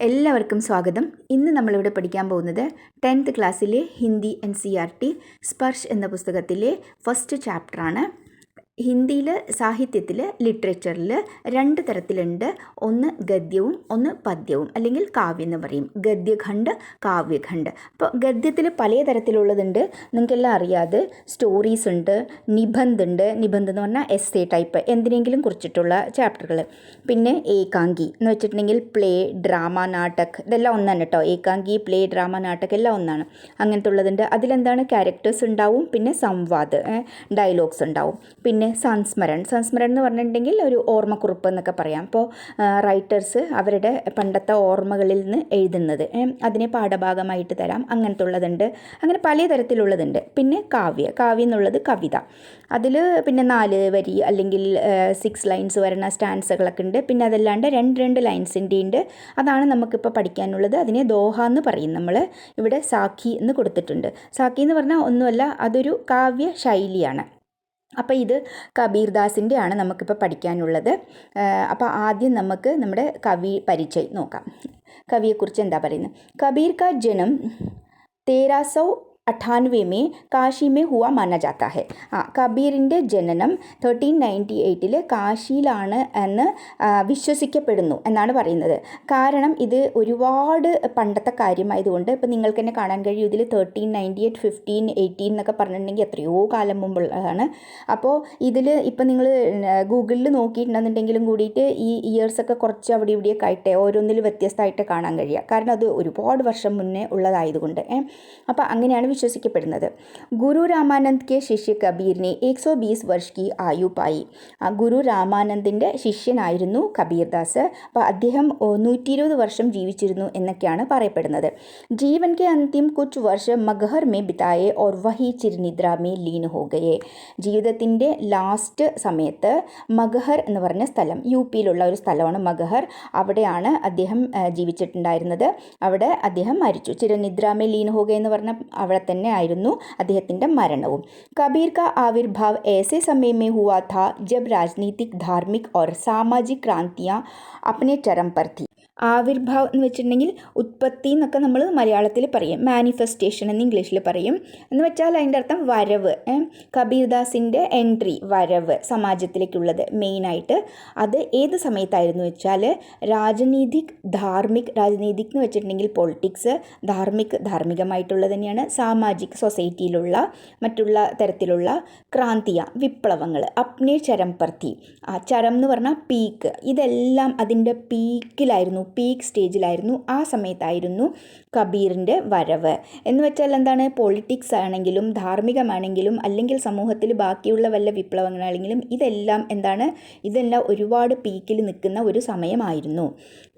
എല്ലാവർക്കും സ്വാഗതം. ഇന്ന് നമ്മളിവിടെ പഠിക്കാൻ പോകുന്നത് 10th ക്ലാസ്സിലെ ഹിന്ദി NCERT സ്പർശ് എന്ന പുസ്തകത്തിലെ ഫസ്റ്റ് ചാപ്റ്ററാണ്. ഹിന്ദിയിൽ സാഹിത്യത്തിൽ ലിറ്ററേച്ചറിൽ രണ്ട് തരത്തിലുണ്ട്. ഒന്ന് ഗദ്യവും ഒന്ന് പദ്യവും അല്ലെങ്കിൽ കാവ്യം എന്ന് പറയും. ഗദ്യഖണ്ഡ്, കാവ്യഖണ്ഡ്. അപ്പോൾ ഗദ്യത്തിൽ പല തരത്തിലുള്ളതുണ്ട്. നിങ്ങൾക്കെല്ലാം അറിയാതെ സ്റ്റോറീസ് ഉണ്ട്, നിബന്ധ് ഉണ്ട്. നിബന്ധ് എന്ന് പറഞ്ഞാൽ എസ്സേ ടൈപ്പ് എന്തിനെങ്കിലും കുറിച്ചിട്ടുള്ള ചാപ്റ്ററുകൾ. പിന്നെ ഏകാംഗി എന്ന് വെച്ചിട്ടുണ്ടെങ്കിൽ പ്ലേ, ഡ്രാമ, നാടക്, ഇതെല്ലാം ഒന്നാണ് കേട്ടോ. ഏകാംഗി, പ്ലേ, ഡ്രാമ, നാടക് എല്ലാം ഒന്നാണ്. അങ്ങനത്തെ ഉള്ളതുണ്ട്. അതിലെന്താണ് ക്യാരക്ടേഴ്സ് ഉണ്ടാവും, പിന്നെ സംവാദ്, ഡയലോഗ്സ് ഉണ്ടാവും. പിന്നെ സംസ്മരൺ എന്ന് പറഞ്ഞിട്ടുണ്ടെങ്കിൽ ഒരു ഓർമ്മക്കുറിപ്പ് എന്നൊക്കെ പറയാം. അപ്പോൾ റൈറ്റേഴ്സ് അവരുടെ പണ്ടത്തെ ഓർമ്മകളിൽ നിന്ന് എഴുതുന്നത്, അതിനെ പാഠഭാഗമായിട്ട് തരാം. അങ്ങനത്തെ ഉള്ളതുണ്ട്. അങ്ങനെ പല തരത്തിലുള്ളതുണ്ട്. പിന്നെ കാവ്യം എന്നുള്ളത് കവിത. അതിൽ പിന്നെ 4 വരി അല്ലെങ്കിൽ 6 ലൈൻസ് വരുന്ന സ്റ്റാൻസുകളൊക്കെ ഉണ്ട്. പിന്നെ അതല്ലാണ്ട് രണ്ട് ലൈൻസിൻ്റെ ഉണ്ട്. അതാണ് നമുക്കിപ്പോൾ പഠിക്കാനുള്ളത്. അതിനെ ദോഹ എന്ന് പറയും. നമ്മൾ ഇവിടെ സാഖി എന്ന് കൊടുത്തിട്ടുണ്ട്. സാഖി എന്ന് പറഞ്ഞാൽ ഒന്നുമല്ല, അതൊരു കാവ്യ ശൈലിയാണ്. അപ്പോൾ ഇത് കബീർദാസിൻ്റെ ആണ് നമുക്കിപ്പോൾ പഠിക്കാനുള്ളത്. അപ്പോൾ ആദ്യം നമുക്ക് നമ്മുടെ കവി പരിചയം നോക്കാം. കവിയെക്കുറിച്ച് എന്താ പറയുന്നത്? കബീർ കാ ജനം 1398 में കാശി में हुआ माना जाता है. കബീറിൻ്റെ ജനനം 1398 കാശിയിലാണ് എന്ന് വിശ്വസിക്കപ്പെടുന്നു എന്നാണ് പറയുന്നത്. കാരണം ഇത് ഒരുപാട് പണ്ടത്തെ കാര്യമായതുകൊണ്ട് ഇപ്പോൾ നിങ്ങൾക്ക് തന്നെ കാണാൻ കഴിയും. ഇതിൽ 1398, 1518 എന്നൊക്കെ പറഞ്ഞിട്ടുണ്ടെങ്കിൽ എത്രയോ കാലം മുമ്പുള്ളതാണ്. അപ്പോൾ ഇതിൽ ഇപ്പോൾ നിങ്ങൾ ഗൂഗിളിൽ നോക്കിയിട്ടുണ്ടെന്നുണ്ടെങ്കിലും കൂടിയിട്ട് ഈ ഇയേഴ്സൊക്കെ കുറച്ച് അവിടെ ഇവിടെയൊക്കെ ആയിട്ട് ഓരോന്നിൽ വ്യത്യസ്തമായിട്ട് കാണാൻ കഴിയുക. കാരണം അത് ഒരുപാട് വർഷം മുന്നേ ഉള്ളതായതുകൊണ്ട്. അപ്പോൾ അങ്ങനെയാണ് വിശ്വസിക്കപ്പെടുന്നത്. ഗുരു രാമാനന്ദ് കെ ശിഷ്യ കബീറിനെ 120 വർഷ की आयु पाई. ഗുരു രാമാനന്ദിൻ്റെ ശിഷ്യനായിരുന്നു കബീർദാസ്. അപ്പോൾ അദ്ദേഹം 120 വർഷം ജീവിച്ചിരുന്നു എന്നൊക്കെയാണ് പറയപ്പെടുന്നത്. ജീവൻ के अंतिम कुछ वर्ष मगहर में बिताए और वही चिरनिद्रा में लीन हो गए. ജീവിതത്തിൻ്റെ ലാസ്റ്റ് സമയത്ത് മഗഹർ എന്ന് പറഞ്ഞ സ്ഥലം, UP-യിലുള്ള ഒരു സ്ഥലമാണ് മഗഹർ. അവിടെയാണ് അദ്ദേഹം ജീവിച്ചിട്ടുണ്ടായിരുന്നത്. അവിടെ അദ്ദേഹം മരിച്ചു. ചിരനിദ്രാമേ ലീൻ ഹോ ഗയ എന്ന് പറഞ്ഞ അവിടെ തന്നെ ആയിരുന്നു അദ്ദേഹത്തിൻ്റെ മരണവും. കബീർ കാ ആവിർഭാവ് ऐसे समय में हुआ था जब राजनीतिक, धार्मिक और सामाजिक क्रांतियाँ अपने चरम पर थी. ആവിർഭാവ് എന്ന് വെച്ചിട്ടുണ്ടെങ്കിൽ ഉത്പത്തി എന്നൊക്കെ നമ്മൾ മലയാളത്തിൽ പറയും. മാനിഫെസ്റ്റേഷൻ എന്ന് ഇംഗ്ലീഷിൽ പറയും. എന്ന് വെച്ചാൽ അതിൻ്റെ അർത്ഥം വരവ്. കബീർദാസിൻ്റെ എൻട്രി, വരവ് സമാജത്തിലേക്കുള്ളത് മെയിനായിട്ട്. അത് ഏത് സമയത്തായിരുന്നു വെച്ചാൽ രാജനീതിക്, ധാർമ്മിക്. രാജനീതിക് എന്ന് വെച്ചിട്ടുണ്ടെങ്കിൽ പൊളിറ്റിക്സ്, ധാർമ്മികമായിട്ടുള്ളത് തന്നെയാണ്. സാമാജിക്, സൊസൈറ്റിയിലുള്ള മറ്റുള്ള തരത്തിലുള്ള ക്രാന്തിയ, വിപ്ലവങ്ങൾ. അപ്നെ ചരം പർത്തി, ചരം എന്ന് പറഞ്ഞാൽ പീക്ക്. ഇതെല്ലാം അതിൻ്റെ പീക്കിലായിരുന്നു, പീക്ക് സ്റ്റേജിലായിരുന്നു. ആ സമയത്തായിരുന്നു കബീറിൻ്റെ വരവ്. എന്ന് വെച്ചാൽ എന്താണ്? പൊളിറ്റിക്സ് ആണെങ്കിലും ധാർമ്മികമാണെങ്കിലും അല്ലെങ്കിൽ സമൂഹത്തിൽ ബാക്കിയുള്ള വല്ല വിപ്ലവങ്ങളാണെങ്കിലും ഇതെല്ലാം എന്താണ്? ഇതെല്ലാം ഒരുപാട് പീക്കിൽ നിൽക്കുന്ന ഒരു സമയമായിരുന്നു.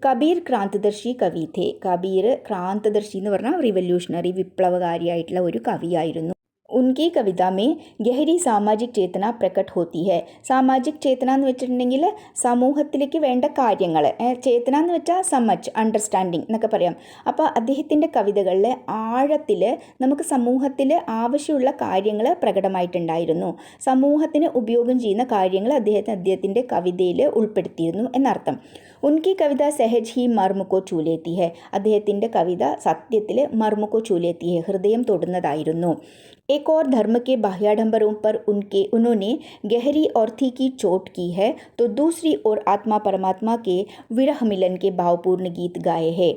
കബീർ ക്രാന്തദർശി കവി ഥേ. കബീർ ക്രാന്തദർശി എന്ന് പറഞ്ഞാൽ റിവല്യൂഷണറി, വിപ്ലവകാരിയായിട്ടുള്ള ഒരു കവിയായിരുന്നു. ഉൻകി കവിത മേ ഗഹരി സാമാജിക് ചേതന പ്രകട്ട് ഹോത്തി ഹെ. സാമാജിക് ചേതന എന്ന് വെച്ചിട്ടുണ്ടെങ്കിൽ സമൂഹത്തിലേക്ക് വേണ്ട കാര്യങ്ങൾ, ചേതന എന്ന് വെച്ചാൽ സമജ്, അണ്ടർസ്റ്റാൻഡിങ് എന്നൊക്കെ പറയാം. അപ്പോൾ അദ്ദേഹത്തിൻ്റെ കവിതകളിൽ ആഴത്തിൽ നമുക്ക് സമൂഹത്തിൽ ആവശ്യമുള്ള കാര്യങ്ങൾ പ്രകടമായിട്ടുണ്ടായിരുന്നു. സമൂഹത്തിന് ഉപയോഗം ചെയ്യുന്ന കാര്യങ്ങൾ അദ്ദേഹത്തിൻ്റെ കവിതയിൽ ഉൾപ്പെടുത്തിയിരുന്നു എന്നർത്ഥം. ഉൻകി കവിത സെഹജ് ഹി മർമുക്കോ ചൂലേത്തി ഹെ. അദ്ദേഹത്തിൻ്റെ കവിത സത്യത്തിൽ മർമുക്കോ ചൂലേത്തി ഹെ, ഹൃദയം തൊടുന്നതായിരുന്നു. एक और धर्म के बाह्याडंबरों पर उन्होंने गहरी और तीखी चोट की है, तो दूसरी ओर आत्मा परमात्मा के विरह मिलन के भावपूर्ण गीत गाए हैं.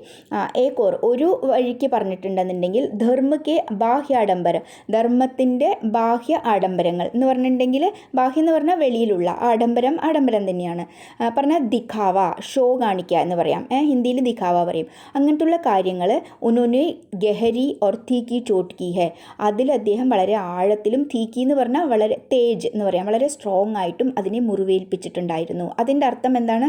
एक और ഒരു വഴിക്ക് പറഞ്ഞിട്ടുണ്ടെന്നുണ്ടെങ്കിൽ ധർമ്മക്കെ ബാഹ്യാഡംബരം, ധർമ്മത്തിൻ്റെ ബാഹ്യ ആഡംബരങ്ങൾ എന്ന് പറഞ്ഞിട്ടുണ്ടെങ്കിൽ, ബാഹ്യം എന്ന് പറഞ്ഞാൽ വെളിയിലുള്ള, ആഡംബരം തന്നെയാണ്. പറഞ്ഞാൽ ദിഖാവ, ഷോ കാണിക്കുക എന്ന് പറയാം. ഹിന്ദിയിൽ ദിഖാവ പറയും. അങ്ങനത്തുള്ള കാര്യങ്ങൾ ഉന്നോനെ ഗഹരി ഓർ തീക്കി ചോട്ട് കി ഹെ. അതിൽ അദ്ദേഹം വളരെ ആഴത്തിലും, തീക്കി എന്ന് പറഞ്ഞാൽ വളരെ തേജ് എന്ന് പറയാം, വളരെ സ്ട്രോങ് ആയിട്ടും അതിനെ മുറിവേൽപ്പിച്ചിട്ടുണ്ടായിരുന്നു. അതിൻ്റെ അർത്ഥം എന്താണ്?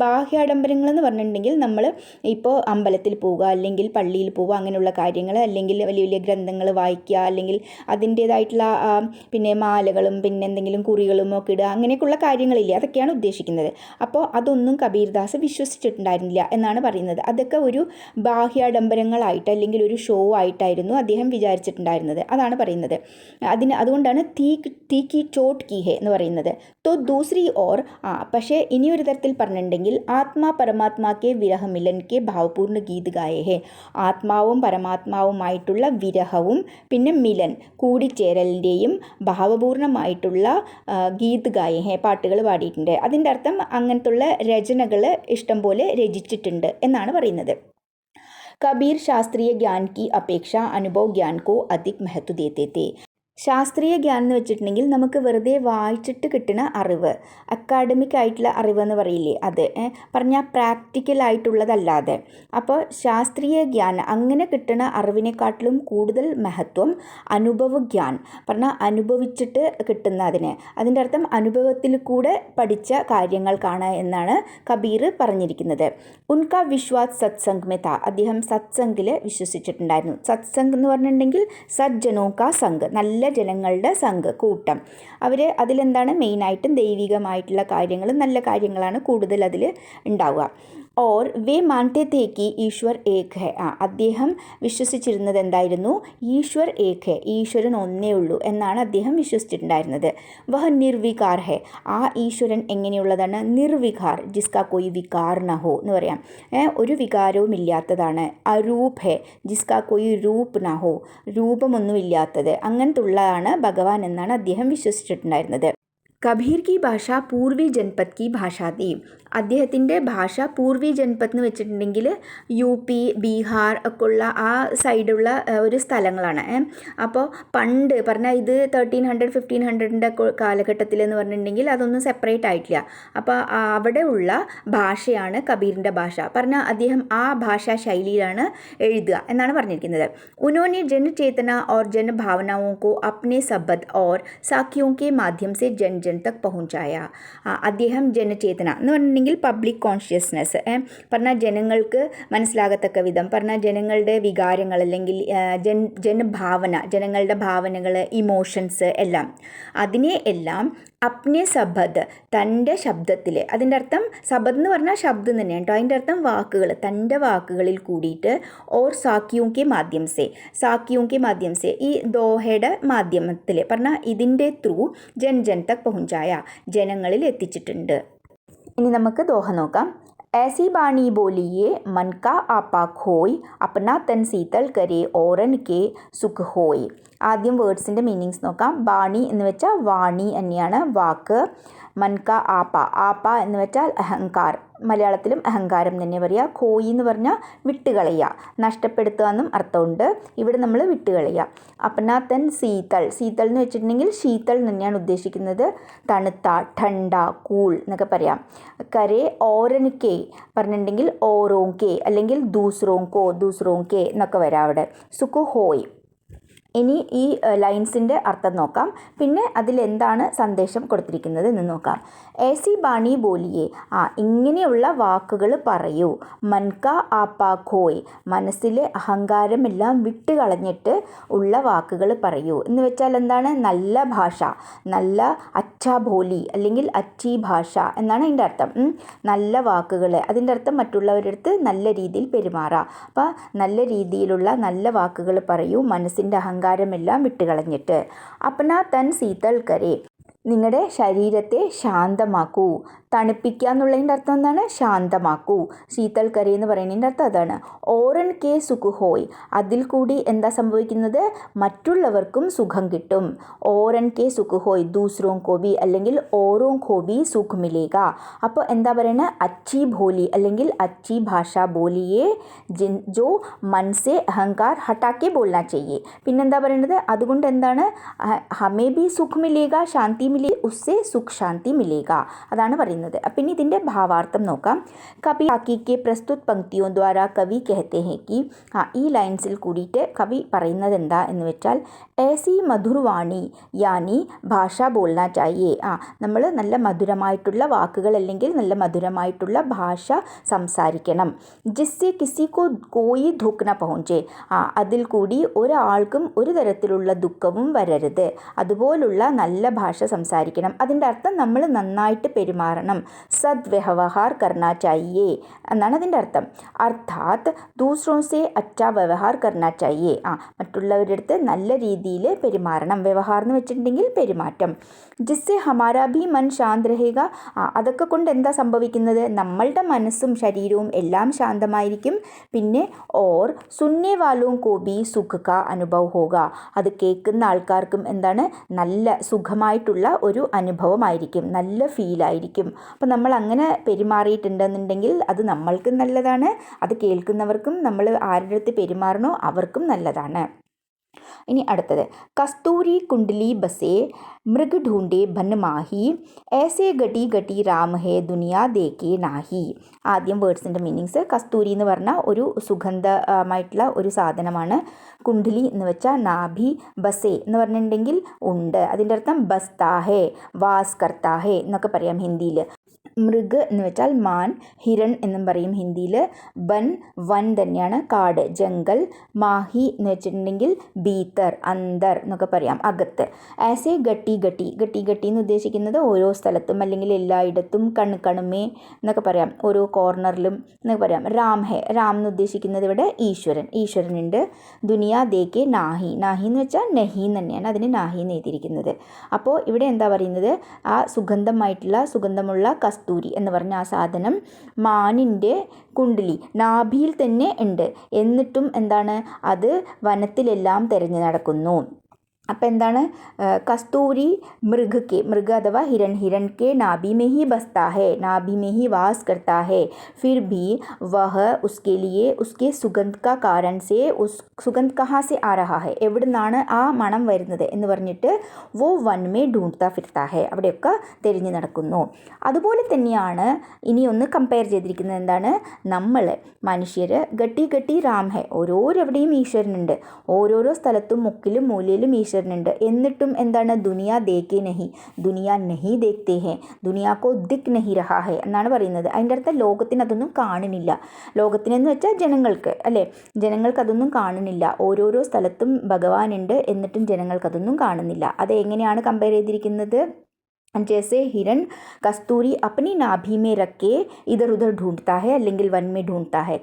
ബാഹ്യാഡംബരങ്ങൾ എന്ന് പറഞ്ഞിട്ടുണ്ടെങ്കിൽ നമ്മൾ ഇപ്പോൾ അമ്പലത്തിൽ പോവുക, അല്ലെങ്കിൽ പള്ളിയിൽ പോവുക, അങ്ങനെയുള്ള കാര്യങ്ങൾ, അല്ലെങ്കിൽ വലിയ വലിയ ഗ്രന്ഥങ്ങൾ വായിക്കുക, അല്ലെങ്കിൽ അതിൻ്റേതായിട്ടുള്ള പിന്നെ മാലകളും പിന്നെ എന്തെങ്കിലും കുറികളും ഒക്കെ ഇടുക, അങ്ങനെയൊക്കെയുള്ള കാര്യങ്ങളില്ലേ, അതൊക്കെയാണ് ഉദ്ദേശിക്കുന്നത്. അപ്പോൾ അതൊന്നും കബീർദാസ് വിശ്വസിച്ചിട്ടുണ്ടായിരുന്നില്ല എന്നാണ് പറയുന്നത്. അതൊക്കെ ഒരു ബാഹ്യാഡംബരങ്ങളായിട്ട് അല്ലെങ്കിൽ ഒരു ഷോ ആയിട്ടായിരുന്നു അദ്ദേഹം വിചാരിച്ചിട്ടുണ്ടായിരുന്നത്. അതാണ് പറയുന്നത്. അതുകൊണ്ടാണ് തീക്കി ചോട്ട് കി ഹെ എന്ന് പറയുന്നത്. തോ ദൂസരി ഓർ, പക്ഷേ ഇനിയൊരു തരത്തിൽ പറഞ്ഞിട്ടുണ്ടെങ്കിൽ വെച്ചിട്ടുണ്ടെങ്കിൽ ആത്മാ പരമാത്മാക്കെ വിരഹ മിലൻ കെ ഭാവപൂർണ്ണ ഗീത് ഗായേ ഹേ. ആത്മാവും പരമാത്മാവുമായിട്ടുള്ള വിരഹവും പിന്നെ മിലൻ കൂടിച്ചേരലിൻ്റെയും ഭാവപൂർണ്ണമായിട്ടുള്ള ഗീത് ഗായേ ഹേ പാട്ടുകൾ പാടിയിട്ടുണ്ട്. അതിൻ്റെ അർത്ഥം അങ്ങനത്തുള്ള രചനകൾ ഇഷ്ടംപോലെ രചിച്ചിട്ടുണ്ട് എന്നാണ് പറയുന്നത്. കബീർ ശാസ്ത്രീയ ജ്ഞാൻ കി അപേക്ഷ അനുഭവ് ജ്ഞാൻ കോ അധിക് മഹത്വ ദേത്തെ थे. ശാസ്ത്രീയ ജ്ഞാനം എന്ന് വെച്ചിട്ടുണ്ടെങ്കിൽ നമുക്ക് വെറുതെ വായിച്ചിട്ട് കിട്ടുന്ന അറിവ്, അക്കാഡമിക് ആയിട്ടുള്ള അറിവ് എന്ന് പറയില്ലേ, അത് പറഞ്ഞാൽ പ്രാക്ടിക്കലായിട്ടുള്ളതല്ലാതെ. അപ്പോൾ ശാസ്ത്രീയ ജ്ഞാനം അങ്ങനെ കിട്ടുന്ന അറിവിനെക്കാട്ടിലും കൂടുതൽ മഹത്വം അനുഭവ ജ്ഞാൻ പറഞ്ഞാൽ അനുഭവിച്ചിട്ട് കിട്ടുന്ന അതിൻ്റെ അർത്ഥം അനുഭവത്തിൽ കൂടെ പഠിച്ച കാര്യങ്ങൾക്കാണ് എന്നാണ് കബീർ പറഞ്ഞിരിക്കുന്നത്. ഉൻക വിശ്വാസ് സത്സംഗ് മേ താ. അദ്ദേഹം സത്സംഗിൽ വിശ്വസിച്ചിട്ടുണ്ടായിരുന്നു. സത്സംഗ് എന്ന് പറഞ്ഞിട്ടുണ്ടെങ്കിൽ സജ്ജനോ കാ സംഘ്, നല്ല ജനങ്ങളുടെ സംഘ്, കൂട്ടം. അവർ അതിലെന്താണ് മെയിനായിട്ടും ദൈവികമായിട്ടുള്ള കാര്യങ്ങളും നല്ല കാര്യങ്ങളാണ് കൂടുതൽ അതിൽ ഉണ്ടാവുക. ഓർ വേ മാൻതെ തേ കി ഈശ്വർ ഏക് ഹെ. അദ്ദേഹം വിശ്വസിച്ചിരുന്നത് എന്തായിരുന്നു? ഈശ്വർ ഏക് ഹെ, ഈശ്വരൻ ഒന്നേ ഉള്ളൂ എന്നാണ് അദ്ദേഹം വിശ്വസിച്ചിട്ടുണ്ടായിരുന്നത്. വഹ നിർവികാർ ഹെ. ആ ഈശ്വരൻ എങ്ങനെയുള്ളതാണ്? നിർവികാർ, ജിസ്കാ കോയി വികാർ ന ഹോ എന്ന് പറയാം. ഒരു വികാരവും ഇല്ലാത്തതാണ്. അരൂപ് ഹെ, ജിസ്കാ കോയി രൂപ് ന ഹോ, രൂപമൊന്നുമില്ലാത്തത്. അങ്ങനത്തുള്ളതാണ് ഭഗവാൻ എന്നാണ് അദ്ദേഹം വിശ്വസിച്ചിട്ടുണ്ടായിരുന്നത്. കബീർ കി ഭാഷ പൂർവി ജൻപത് കി ഭാഷ തി. അദ്ദേഹത്തിൻ്റെ ഭാഷ പൂർവി ജൻപത് എന്ന് വെച്ചിട്ടുണ്ടെങ്കിൽ യു പി, ബീഹാർ ഒക്കെ ഉള്ള ആ സൈഡുള്ള ഒരു സ്ഥലങ്ങളാണ്. അപ്പോൾ പണ്ട് പറഞ്ഞാൽ ഇത് 1300 1500ൻ്റെ കാലഘട്ടത്തിൽ എന്ന് പറഞ്ഞിട്ടുണ്ടെങ്കിൽ അതൊന്നും സെപ്പറേറ്റ് ആയിട്ടില്ല. അപ്പോൾ അവിടെ ഉള്ള ഭാഷയാണ് കബീറിൻ്റെ ഭാഷ. പറഞ്ഞാൽ അദ്ദേഹം ആ ഭാഷാ ശൈലിയിലാണ് എഴുതുക എന്നാണ് പറഞ്ഞിരിക്കുന്നത്. ഉन्होंने जन चेतना और जन भावनाओं को अपने शब्द और साखियों के माध्यम से जन जन तक पहुँचाया. അദ്ദേഹം ജനചേതന എന്ന് പറഞ്ഞിട്ടുണ്ടെങ്കിൽ പബ്ലിക് കോൺഷ്യസ്നെസ് പറഞ്ഞാൽ ജനങ്ങൾക്ക് മനസ്സിലാകത്തക്ക വിധം പറഞ്ഞാൽ ജനങ്ങളുടെ വികാരങ്ങൾ അല്ലെങ്കിൽ ജനഭാവന, ജനങ്ങളുടെ ഭാവനകൾ, ഇമോഷൻസ് എല്ലാം അതിനെ എല്ലാം അപ്നെ സബദ്, തൻ്റെ ശബ്ദത്തിൽ. അതിൻ്റെ അർത്ഥം സബദ് എന്ന് പറഞ്ഞാൽ ശബ്ദം തന്നെയാണ് കേട്ടോ. അതിൻ്റെ അർത്ഥം വാക്കുകൾ, തൻ്റെ വാക്കുകളിൽ കൂടിയിട്ട് ഓർ സാക്കിയോം കെ മാധ്യം സെ, ഈ ദോഹയുടെ മാധ്യമത്തിൽ പറഞ്ഞാൽ ഇതിൻ്റെ ത്രൂ ജൻ ജൻ തക് പഹുഞ്ചായ, ജനങ്ങളിൽ എത്തിച്ചിട്ടുണ്ട്. ഇനി നമുക്ക് ദോഹ നോക്കാം. ऐसी बाणी बोलिए मन का आपा खोय अपना तन शीतल करे ഓരൻ കെ സുഖ് ഹോയ്. ആദ്യം വേർഡ്സിൻ്റെ മീനിങ്സ് നോക്കാം. ബാണി എന്ന് വെച്ചാൽ വാണി തന്നെയാണ് വാക്ക്. മൻക ആപ്പ, ആപ്പ എന്ന് വെച്ചാൽ അഹങ്കാർ, മലയാളത്തിലും അഹങ്കാരം തന്നെ പറയുക. ഖോയി എന്ന് പറഞ്ഞാൽ വിട്ടുകളയുക, നഷ്ടപ്പെടുത്തുക എന്നും അർത്ഥമുണ്ട്. ഇവിടെ നമ്മൾ വിട്ടുകളയുക. അപ്പനാ തൻ ശീതൾ, ശീതൾ എന്ന് വെച്ചിട്ടുണ്ടെങ്കിൽ ശീതൾ തന്നെയാണ് ഉദ്ദേശിക്കുന്നത്. തണുത്ത, ഠണ്ട, കൂൾ എന്നൊക്കെ പറയാം. കരെ ഓരൻ കെ പറഞ്ഞിട്ടുണ്ടെങ്കിൽ ഓരോം കെ അല്ലെങ്കിൽ ദൂസറോം കോ, ദൂസറോം കെ എന്നൊക്കെ വരാം അവിടെ. സുഖു ഹോയ്. ഇനി ഈ ലൈൻസിൻ്റെ അർത്ഥം നോക്കാം, പിന്നെ അതിലെന്താണ് സന്ദേശം കൊടുത്തിരിക്കുന്നത് എന്ന് നോക്കാം. ഏസി ബാണി ബോലിയെ, ഇങ്ങനെയുള്ള വാക്കുകൾ പറയൂ. മൻക ആപ്പാ ഖോയ്, മനസ്സിലെ അഹങ്കാരമെല്ലാം വിട്ടുകളഞ്ഞിട്ട് ഉള്ള വാക്കുകൾ പറയൂ എന്ന് വെച്ചാൽ എന്താണ്? നല്ല ഭാഷ, നല്ല അച്ഛാ ബോലി അല്ലെങ്കിൽ അച്ചി ഭാഷ എന്നാണ് അതിൻ്റെ അർത്ഥം. നല്ല വാക്കുകൾ, അതിൻ്റെ അർത്ഥം മറ്റുള്ളവരുടെ അടുത്ത് നല്ല രീതിയിൽ പെരുമാറുക. അപ്പോൾ നല്ല രീതിയിലുള്ള നല്ല വാക്കുകൾ പറയൂ, മനസ്സിൻ്റെ അഹങ്കാരമെല്ലാം വിട്ടുകളഞ്ഞിട്ട്. അപ്നാ തൻ ശീതൾ കരേ, നിങ്ങളുടെ ശരീരത്തെ ശാന്തമാക്കൂ. തണുപ്പിക്കുക എന്നുള്ളതിൻ്റെ അർത്ഥം എന്താണ്? ശാന്തമാക്കൂ. ശീതൾ കരി എന്ന് പറയുന്നതിൻ്റെ അർത്ഥം അതാണ്. ഓരൻ കെ സുഖ് ഹോയ്, അതിൽ കൂടി എന്താ സംഭവിക്കുന്നത്? മറ്റുള്ളവർക്കും സുഖം കിട്ടും. ഓരൻ കെ സുഖ് ഹോയ് ദൂസരോം കോബി അല്ലെങ്കിൽ ഓരോം കോബി സുഖ് മിലേക. അപ്പോൾ എന്താ പറയുന്നത്? അച്ചി ഭോലി അല്ലെങ്കിൽ അച്ചി ഭാഷ ബോലിയെ ജോ മനസെ അഹങ്കാർ ഹട്ടാക്കെ ബോൾനാ ചെയ്യേ. പിന്നെന്താ പറയുന്നത്? അതുകൊണ്ട് എന്താണ്? ഹമേ ബി സുഖ് മിലേക, ശാന്തി മിലേ, ഉസ്സെ സുഖ് ശാന്തി മിലേക. അതാണ് പറയുന്നത്. അപ്പം ഇനി ഇതിൻ്റെ ഭാവാർത്ഥം നോക്കാം. കവി ബാക്കി കെ പ്രസ്തുത പങ്ക്തിയോ ദ്വാര കവി കഹത്തെ ഹെ കി, ഈ ലൈൻസിൽ കൂടിയിട്ട് കവി പറയുന്നത് എന്താ എന്ന് വെച്ചാൽ ഏസി മധുർവാണി യാനി ഭാഷ ബോൾനാ ചായേ. നമ്മൾ നല്ല മധുരമായിട്ടുള്ള വാക്കുകൾ അല്ലെങ്കിൽ നല്ല മധുരമായിട്ടുള്ള ഭാഷ സംസാരിക്കണം. ജിസ്സെ കിസി കോ കോയി ദുഃഖ ന പഹുഞ്ചേ, അതിൽ കൂടി ഒരാൾക്കും ഒരു തരത്തിലുള്ള ദുഃഖവും വരരുത്. അതുപോലുള്ള നല്ല ഭാഷ സംസാരിക്കണം. അതിൻ്റെ അർത്ഥം നമ്മൾ നന്നായിട്ട് പെരുമാറണം പെരുമാറണം. സദ്വ്യവഹാർ കർണ ചാഹിയേ എന്നാണ് അതിൻ്റെ അർത്ഥം. അർത്ഥാത് ദൂസറോസെ അച്ഛാ വ്യവഹാർ കർണ ചാഹിയേ. മറ്റുള്ളവരുടെ അടുത്ത് നല്ല രീതിയിൽ പെരുമാറണം. വ്യവഹാർ എന്ന് വെച്ചിട്ടുണ്ടെങ്കിൽ പെരുമാറ്റം. ജിസ്സെ ഹമാരാ ഭി മൻ ശാന്ത് രഹേഗ. അതൊക്കെ കൊണ്ട് എന്താ സംഭവിക്കുന്നത്? നമ്മളുടെ മനസ്സും ശരീരവും എല്ലാം ശാന്തമായിരിക്കും. പിന്നെ ഓർ സുന്നേ വാലോം കോ ഭി സുഖ് കാ അനുഭവ് ഹോഗ. അത് കേൾക്കുന്ന ആൾക്കാർക്കും എന്താണ്, നല്ല സുഖമായിട്ടുള്ള ഒരു അനുഭവമായിരിക്കും, നല്ല ഫീലായിരിക്കും. അപ്പം നമ്മൾ അങ്ങനെ പെരുമാറിയിട്ടുണ്ടെന്നുണ്ടെങ്കിൽ അത് നമ്മൾക്കും നല്ലതാണ്, അത് കേൾക്കുന്നവർക്കും നമ്മൾ ആരുടെ അടുത്ത് പെരുമാറണോ അവർക്കും നല്ലതാണ്. ഇനി അടുത്തത്, കസ്തൂരി കുണ്ടലി ബസേ മൃഗ് ഢൂണ്ടേ ബൻ മാഹി ഏസേ ഗട്ടി ഗട്ടി രാം ഹേ ദുനിയാ ദേക്കേ നാഹി. ആദ്യം വേർഡ്സിൻ്റെ മീനിങ്സ്. കസ്തൂരി എന്ന് പറഞ്ഞാൽ ഒരു സുഗന്ധമായിട്ടുള്ള ഒരു സാധനമാണ്. കുണ്ഡലി എന്ന് വെച്ചാൽ നാഭി. ബസേ എന്ന് പറഞ്ഞിട്ടുണ്ടെങ്കിൽ ഉണ്ട്. അതിൻ്റെ അർത്ഥം ബസ്താ ഹേ, വാസ് കർത്താ ഹേ എന്നൊക്കെ പറയാം ഹിന്ദിയിൽ. മൃഗ് എന്ന് വെച്ചാൽ മാൻ, ഹിരൺ എന്നും പറയും ഹിന്ദിയിൽ. ബൻ വൻ തന്നെയാണ്, കാട്, ജംഗൽ. മാഹി എന്ന് വെച്ചിട്ടുണ്ടെങ്കിൽ ഭീതർ, അന്തർ എന്നൊക്കെ പറയാം, അകത്ത്. ആസെ ഗട്ടി ഗട്ടി. ഗട്ടി ഗട്ടി എന്ന് ഉദ്ദേശിക്കുന്നത് ഓരോ സ്ഥലത്തും അല്ലെങ്കിൽ എല്ലായിടത്തും, കണ്ണുമേ എന്നൊക്കെ പറയാം, ഓരോ കോർണറിലും എന്നൊക്കെ പറയാം. രാം ഹേ, രാം എന്ന് ഉദ്ദേശിക്കുന്നത് ഇവിടെ ഈശ്വരൻ, ഈശ്വരനുണ്ട്. ദുനിയാ ദേക്കെ നാഹി. നാഹി എന്ന് വെച്ചാൽ നഹി തന്നെയാണ്, അതിന് നാഹി എന്ന് എഴുതിയിരിക്കുന്നത്. അപ്പോൾ ഇവിടെ എന്താ പറയുന്നത്, ആ സുഗന്ധമുള്ള കസ്തൂരി എന്ന് പറഞ്ഞ ആ സാധനം മാനിൻ്റെ കുണ്ഡലി, നാഭിയിൽ തന്നെ ഉണ്ട്. എന്നിട്ടും എന്താണ്, അത് വനത്തിലെല്ലാം തിരഞ്ഞു നടക്കുന്നു. അപ്പം എന്താണ്, കസ്തൂരി മൃഗ് അഥവാ ഹിരൺ के नाभि में ही बसता है, नाभि में ही वास करता है, फिर भी वह उसके लिए उसके सुगंध का कारण से उस सुगंध कहाँ से आ रहा है, എവിടെ നിന്നാണ് ആ മണം വരുന്നത് എന്ന് പറഞ്ഞിട്ട് വോ വൻ മേ ഢൂണ്ട്താ ഫിർത്താ ഹേ, അവിടെയൊക്കെ തിരിഞ്ഞു നടക്കുന്നു. അതുപോലെ തന്നെയാണ് ഇനി ഒന്ന് കമ്പയർ ചെയ്തിരിക്കുന്നത്. എന്താണ്, നമ്മൾ മനുഷ്യർ ഗട്ടി ഗട്ടി രാം ഹേ, ഓരോരെവിടെയും ഈശ്വരനുണ്ട്, ഓരോരോ സ്ഥലത്തും മുക്കിലും മൂലയിലും ഈശ്വരനുണ്ട്. എന്നിട്ടും എന്താണ്, ദുനിയാ ദേക്കേ നഹി, ദുനിയാ നഹി ദേഖ്തേ ഹേ, ദുനിയാക്കോ ദിക് നഹി രഹാ ഹേ എന്നാണ് പറയുന്നത്. അതിൻ്റെ അർത്ഥം ലോകത്തിന് അതൊന്നും കാണുന്നില്ല. ലോകത്തിനെന്ന് വെച്ചാൽ ജനങ്ങൾക്ക്, അല്ലേ, ജനങ്ങൾക്ക് അതൊന്നും കാണുന്നില്ല. ഓരോരോ സ്ഥലത്തും ഭഗവാനുണ്ട്, എന്നിട്ടും ജനങ്ങൾക്ക് അതൊന്നും കാണുന്നില്ല. അത് എങ്ങനെയാണ് കമ്പയർ ചെയ്തിരിക്കുന്നത്? जैसे हिरण കസ്തൂരി अपनी नाभि में रख के इधर उधर ढूंढता है അല്ലെങ്കിൽ വൻ में ढूंढता है.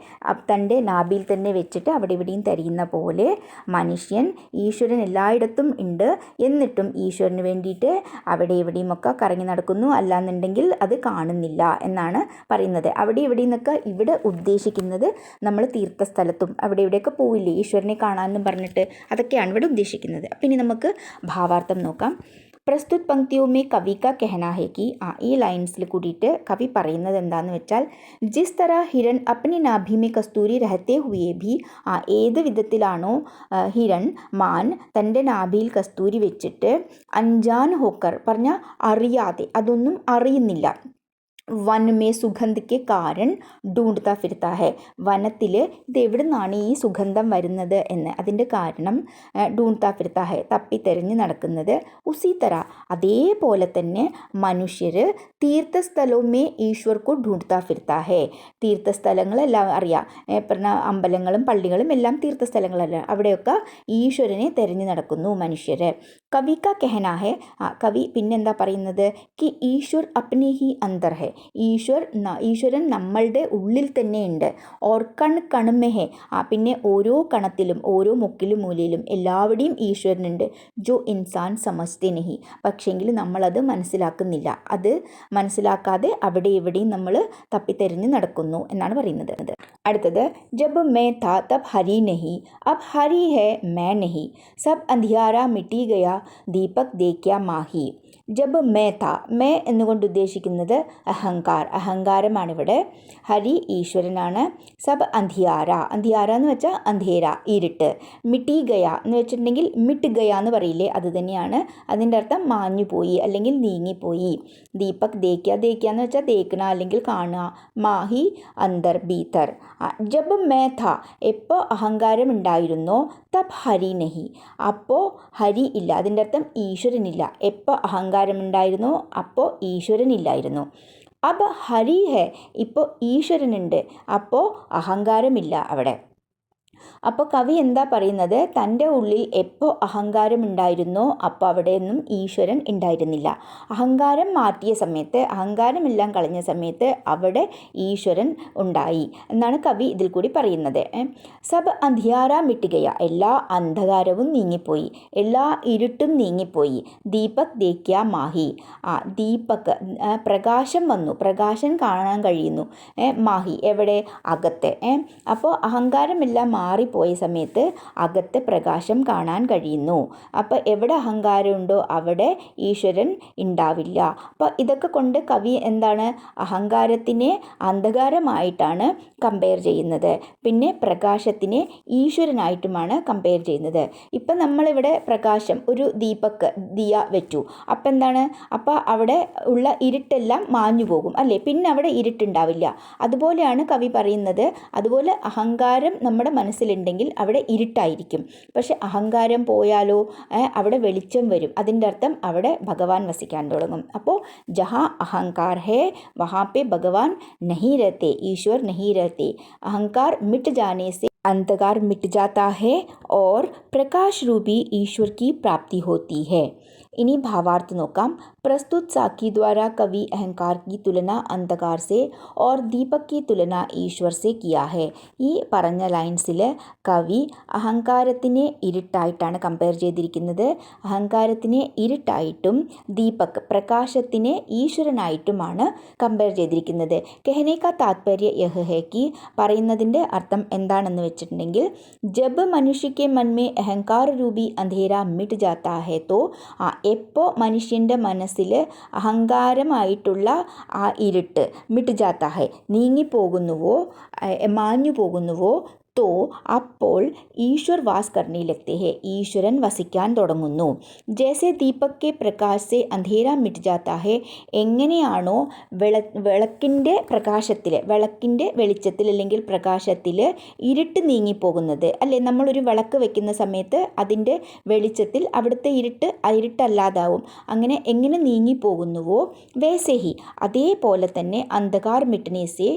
തൻ്റെ നാഭിയിൽ തന്നെ വെച്ചിട്ട് അവിടെ ഇവിടെയും തിരയുന്ന പോലെ മനുഷ്യൻ, ഈശ്വരൻ എല്ലായിടത്തും ഉണ്ട്, എന്നിട്ടും ഈശ്വരന് വേണ്ടിയിട്ട് അവിടെ ഇവിടെയും ഒക്കെ കറങ്ങി നടക്കുന്നു, അല്ലാന്നുണ്ടെങ്കിൽ അത് കാണുന്നില്ല എന്നാണ് പറയുന്നത്. അവിടെ ഇവിടെ നിന്നൊക്കെ ഇവിടെ ഉദ്ദേശിക്കുന്നത് നമ്മൾ തീർത്ഥസ്ഥലത്തും അവിടെ ഇവിടെയൊക്കെ പോവില്ലേ ഈശ്വരനെ കാണാമെന്നും പറഞ്ഞിട്ട്, അതൊക്കെയാണ് ഇവിടെ ഉദ്ദേശിക്കുന്നത്. അപ്പം ഇനി നമുക്ക് ഭാവാർത്ഥം നോക്കാം. പ്രസ്തുത് പങ്ക്തിയോമേ കവി കാ കഹന ഹെ കി, ഈ ലൈൻസിൽ കൂടിയിട്ട് കവി പറയുന്നത് എന്താണെന്ന് വെച്ചാൽ, ജിസ് തര ഹിരൺ അപ്നി നാഭി മേ കസ്തൂരി രഹത്തെ ഹുയേ ഭി, ഏത് വിധത്തിലാണോ ഹിരൺ, മാൻ, തൻ്റെ നാഭിയിൽ കസ്തൂരി വെച്ചിട്ട് അഞ്ചാൻ ഹോക്കർ പറഞ്ഞാൽ അറിയാതെ, അതൊന്നും അറിയുന്നില്ല, വൻ മേ സുഗന്ധ് കെ കാരൺ ഢൂണ്ട്താ ഫിർത്താ ഹേ, വനത്തിൽ ഇത് എവിടെ നിന്നാണ് ഈ സുഗന്ധം വരുന്നത് എന്ന് അതിൻ്റെ കാരണം ഢൂണ്ട്താ ഫിർത്താ ഹേ, തപ്പിത്തെരഞ്ഞ് നടക്കുന്നത്. ഉസി തര, അതേപോലെ തന്നെ മനുഷ്യർ തീർത്ഥസ്ഥലവുമേ ഈശ്വർക്കു ഢൂണ്ട്താ ഫിർത്താ ഹേ, തീർത്ഥസ്ഥലങ്ങളെല്ലാം അറിയാം, പറഞ്ഞ അമ്പലങ്ങളും പള്ളികളും എല്ലാം തീർത്ഥസ്ഥലങ്ങളല്ല, അവിടെയൊക്കെ ഈശ്വരനെ തിരഞ്ഞു നടക്കുന്നു മനുഷ്യർ. കവി കാ കഹന ഹേ, കവി പിന്നെന്താ പറയുന്നത്, കി ഈശ്വർ അപ്നെ ഹി അന്തർ ഹേ, ഈശ്വരൻ നമ്മളുടെ ഉള്ളിൽ തന്നെയുണ്ട്. ഓർ കണുമേ ഹേ, പിന്നെ ഓരോ കണത്തിലും ഓരോ മുക്കിലും മൂലയിലും എല്ലാവിടെയും ഈശ്വരനുണ്ട്. ജോ ഇൻസാൻ സമസ്തേ നഹി, പക്ഷേങ്കിൽ നമ്മളത് മനസ്സിലാക്കുന്നില്ല. അത് മനസ്സിലാക്കാതെ അവിടെ എവിടെയും നമ്മൾ തപ്പിത്തെരഞ്ഞ് നടക്കുന്നു എന്നാണ് പറയുന്നത്. അടുത്തത്, ജബ് മേ താ തബ് ഹരി നഹി, അബ് ഹരി ഹേ മേ നഹി, സബ് അന്ധിയാര മിട്ടി ഗയാ ദീപക് ദേക്യാ മാഹി. ജബ് മേ താ, മേ എന്നുകൊണ്ട് ഉദ്ദേശിക്കുന്നത് അഹങ്കാരമാണിവിടെ. ഹരി ഈശ്വരനാണ്. സബ് അന്ധിയാര, അന്ധിയാര എന്ന് വെച്ചാൽ അന്ധേര, ഇരുട്ട്. മിട്ടി ഗയ എന്ന് വെച്ചിട്ടുണ്ടെങ്കിൽ മിട്ട് ഗയ എന്ന് പറയില്ലേ, അത് തന്നെയാണ്. അതിൻ്റെ അർത്ഥം മാഞ്ഞു പോയി അല്ലെങ്കിൽ നീങ്ങിപ്പോയി. ദീപക് ദേക്യ, ദേക്യ എന്ന് വെച്ചാൽ തേക്കണ അല്ലെങ്കിൽ കാണുക. മാഹി അന്തർ, ഭീതർ. ജബ് മേ ഥാ, എപ്പോൾ അഹങ്കാരം ഉണ്ടായിരുന്നോ, തബ് ഹരി നഹി, അപ്പോൾ ഹരി ഇല്ല, അതിൻ്റെ അർത്ഥം ഈശ്വരനില്ല. എപ്പോൾ അഹങ്കാരമുണ്ടായിരുന്നോ അപ്പോൾ ഈശ്വരനില്ലായിരുന്നു. അബ് ഹരി ഹേ, ഇപ്പോൾ ഈശ്വരനുണ്ട്, അപ്പോൾ അഹങ്കാരമില്ല അവിടെ. അപ്പോൾ കവി എന്താ പറയുന്നത്, തൻ്റെ ഉള്ളിൽ എപ്പോൾ അഹങ്കാരം ഉണ്ടായിരുന്നോ അപ്പോൾ അവിടെയൊന്നും ഈശ്വരൻ ഉണ്ടായിരുന്നില്ല. അഹങ്കാരം മാറ്റിയ സമയത്ത്, അഹങ്കാരമെല്ലാം കളഞ്ഞ സമയത്ത് അവിടെ ഈശ്വരൻ ഉണ്ടായി എന്നാണ് കവി ഇതിൽ കൂടി പറയുന്നത്. സബ് അന്ധിയാര മിട്ടുകയ, എല്ലാ അന്ധകാരവും നീങ്ങിപ്പോയി, എല്ലാ ഇരുട്ടും നീങ്ങിപ്പോയി. ദീപക് ദേക്യ മാഹി, ദീപക് പ്രകാശം വന്നു, പ്രകാശം കാണാൻ കഴിയുന്നു. മാഹി എവിടെ, അകത്തെ. അപ്പോൾ അഹങ്കാരമെല്ലാം മാറിപ്പോയ സമയത്ത് അകത്തെ പ്രകാശം കാണാൻ കഴിയുന്നു. അപ്പോൾ എവിടെ അഹങ്കാരമുണ്ടോ അവിടെ ഈശ്വരൻ ഉണ്ടാവില്ല. അപ്പോൾ ഇതൊക്കെ കൊണ്ട് കവി എന്താണ്, അഹങ്കാരത്തിനെ അന്ധകാരമായിട്ടാണ് കമ്പയർ ചെയ്യുന്നത്, പിന്നെ പ്രകാശത്തിനെ ഈശ്വരനായിട്ടുമാണ് കമ്പയർ ചെയ്യുന്നത്. ഇപ്പം നമ്മളിവിടെ പ്രകാശം, ഒരു ദീപക് ദിയ വെച്ചു, അപ്പം എന്താണ്, അപ്പോൾ അവിടെ ഉള്ള ഇരുട്ടെല്ലാം മാഞ്ഞു പോകും അല്ലേ, പിന്നെ അവിടെ ഇരുട്ടുണ്ടാവില്ല. അതുപോലെയാണ് കവി പറയുന്നത്. അതുപോലെ അഹങ്കാരം നമ്മുടെ മനസ്സിലുണ്ടെങ്കിൽ അവിടെ ഇരുട്ടായിരിക്കും. പക്ഷെ അഹങ്കാരം പോയാലോ അവിടെ വെളിച്ചം വരും. അതിൻ്റെ അർത്ഥം അവിടെ ഭഗവാൻ വസിക്കാൻ തുടങ്ങും. അപ്പോൾ ജഹാ അഹങ്കാർ ഹേ വഹാ പേ ഭഗവാൻ നഹീ രഹത്തെ, ഈശ്വർ നഹീ രഹത്തെ. അഹങ്കാർ മിट जाने से अंधकार मिट जाता है और प्रकाश रूपी ईश्वर की प्राप्ति होती है. ഇനി ഭാവാർത്ഥ നോക്കാം. प्रस्तुत साखी द्वारा कवि अहंकार की तुलना अंधकार से और दीपक की तुलना ഈശ്വർ से किया है. ഈ പറഞ്ഞ ലൈൻസിൽ കവി അഹങ്കാരത്തിനെ ഇരുട്ടായിട്ടാണ് കമ്പയർ ചെയ്തിരിക്കുന്നത്. അഹങ്കാരത്തിനെ ഇരുട്ടായിട്ടും ദീപക് പ്രകാശത്തിനെ ഈശ്വരനായിട്ടുമാണ് കമ്പയർ ചെയ്തിരിക്കുന്നത്. കഹനെ കാ താത്പര്യ യഹ് ഹേ കി, പറയുന്നതിൻ്റെ അർത്ഥം എന്താണെന്ന് വെച്ചിട്ടുണ്ടെങ്കിൽ, ജബ് മനുഷ്യക്ക് മൻമേ അഹങ്കാര രൂപി അന്ധേര മിട്ട് ജാത്താ ഹേ തോ, എപ്പോൾ മനുഷ്യൻ്റെ മനസ്സിൽ അഹങ്കാരമായിട്ടുള്ള ആ ഇരുട്ട് മിട്ട് ജാത്താ ഹേ നീങ്ങിപ്പോകുന്നുവോ, മാഞ്ഞു പോകുന്നുവോ, तो അപ്പോൾ ഈശ്വർ വാസ് करने लगते हैं, ഈശ്വരൻ വസിക്കാൻ തുടങ്ങുന്നു. ജैसे दीपक के प्रकाश से अंधेरा मिट जाता है, എങ്ങനെയാണോ വിളക്കിൻ്റെ പ്രകാശത്തിൽ, വിളക്കിൻ്റെ വെളിച്ചത്തിൽ അല്ലെങ്കിൽ പ്രകാശത്തിൽ ഇരുട്ട് നീങ്ങിപ്പോകുന്നത് അല്ലേ, നമ്മളൊരു വിളക്ക് വെക്കുന്ന സമയത്ത് അതിൻ്റെ വെളിച്ചത്തിൽ അവിടുത്തെ ഇരുട്ടല്ലാതാവും. അങ്ങനെ എങ്ങനെ നീങ്ങിപ്പോകുന്നുവോ, വേസേഹി അതേപോലെ തന്നെ അന്ധകാർ മിട്ടനേസെ,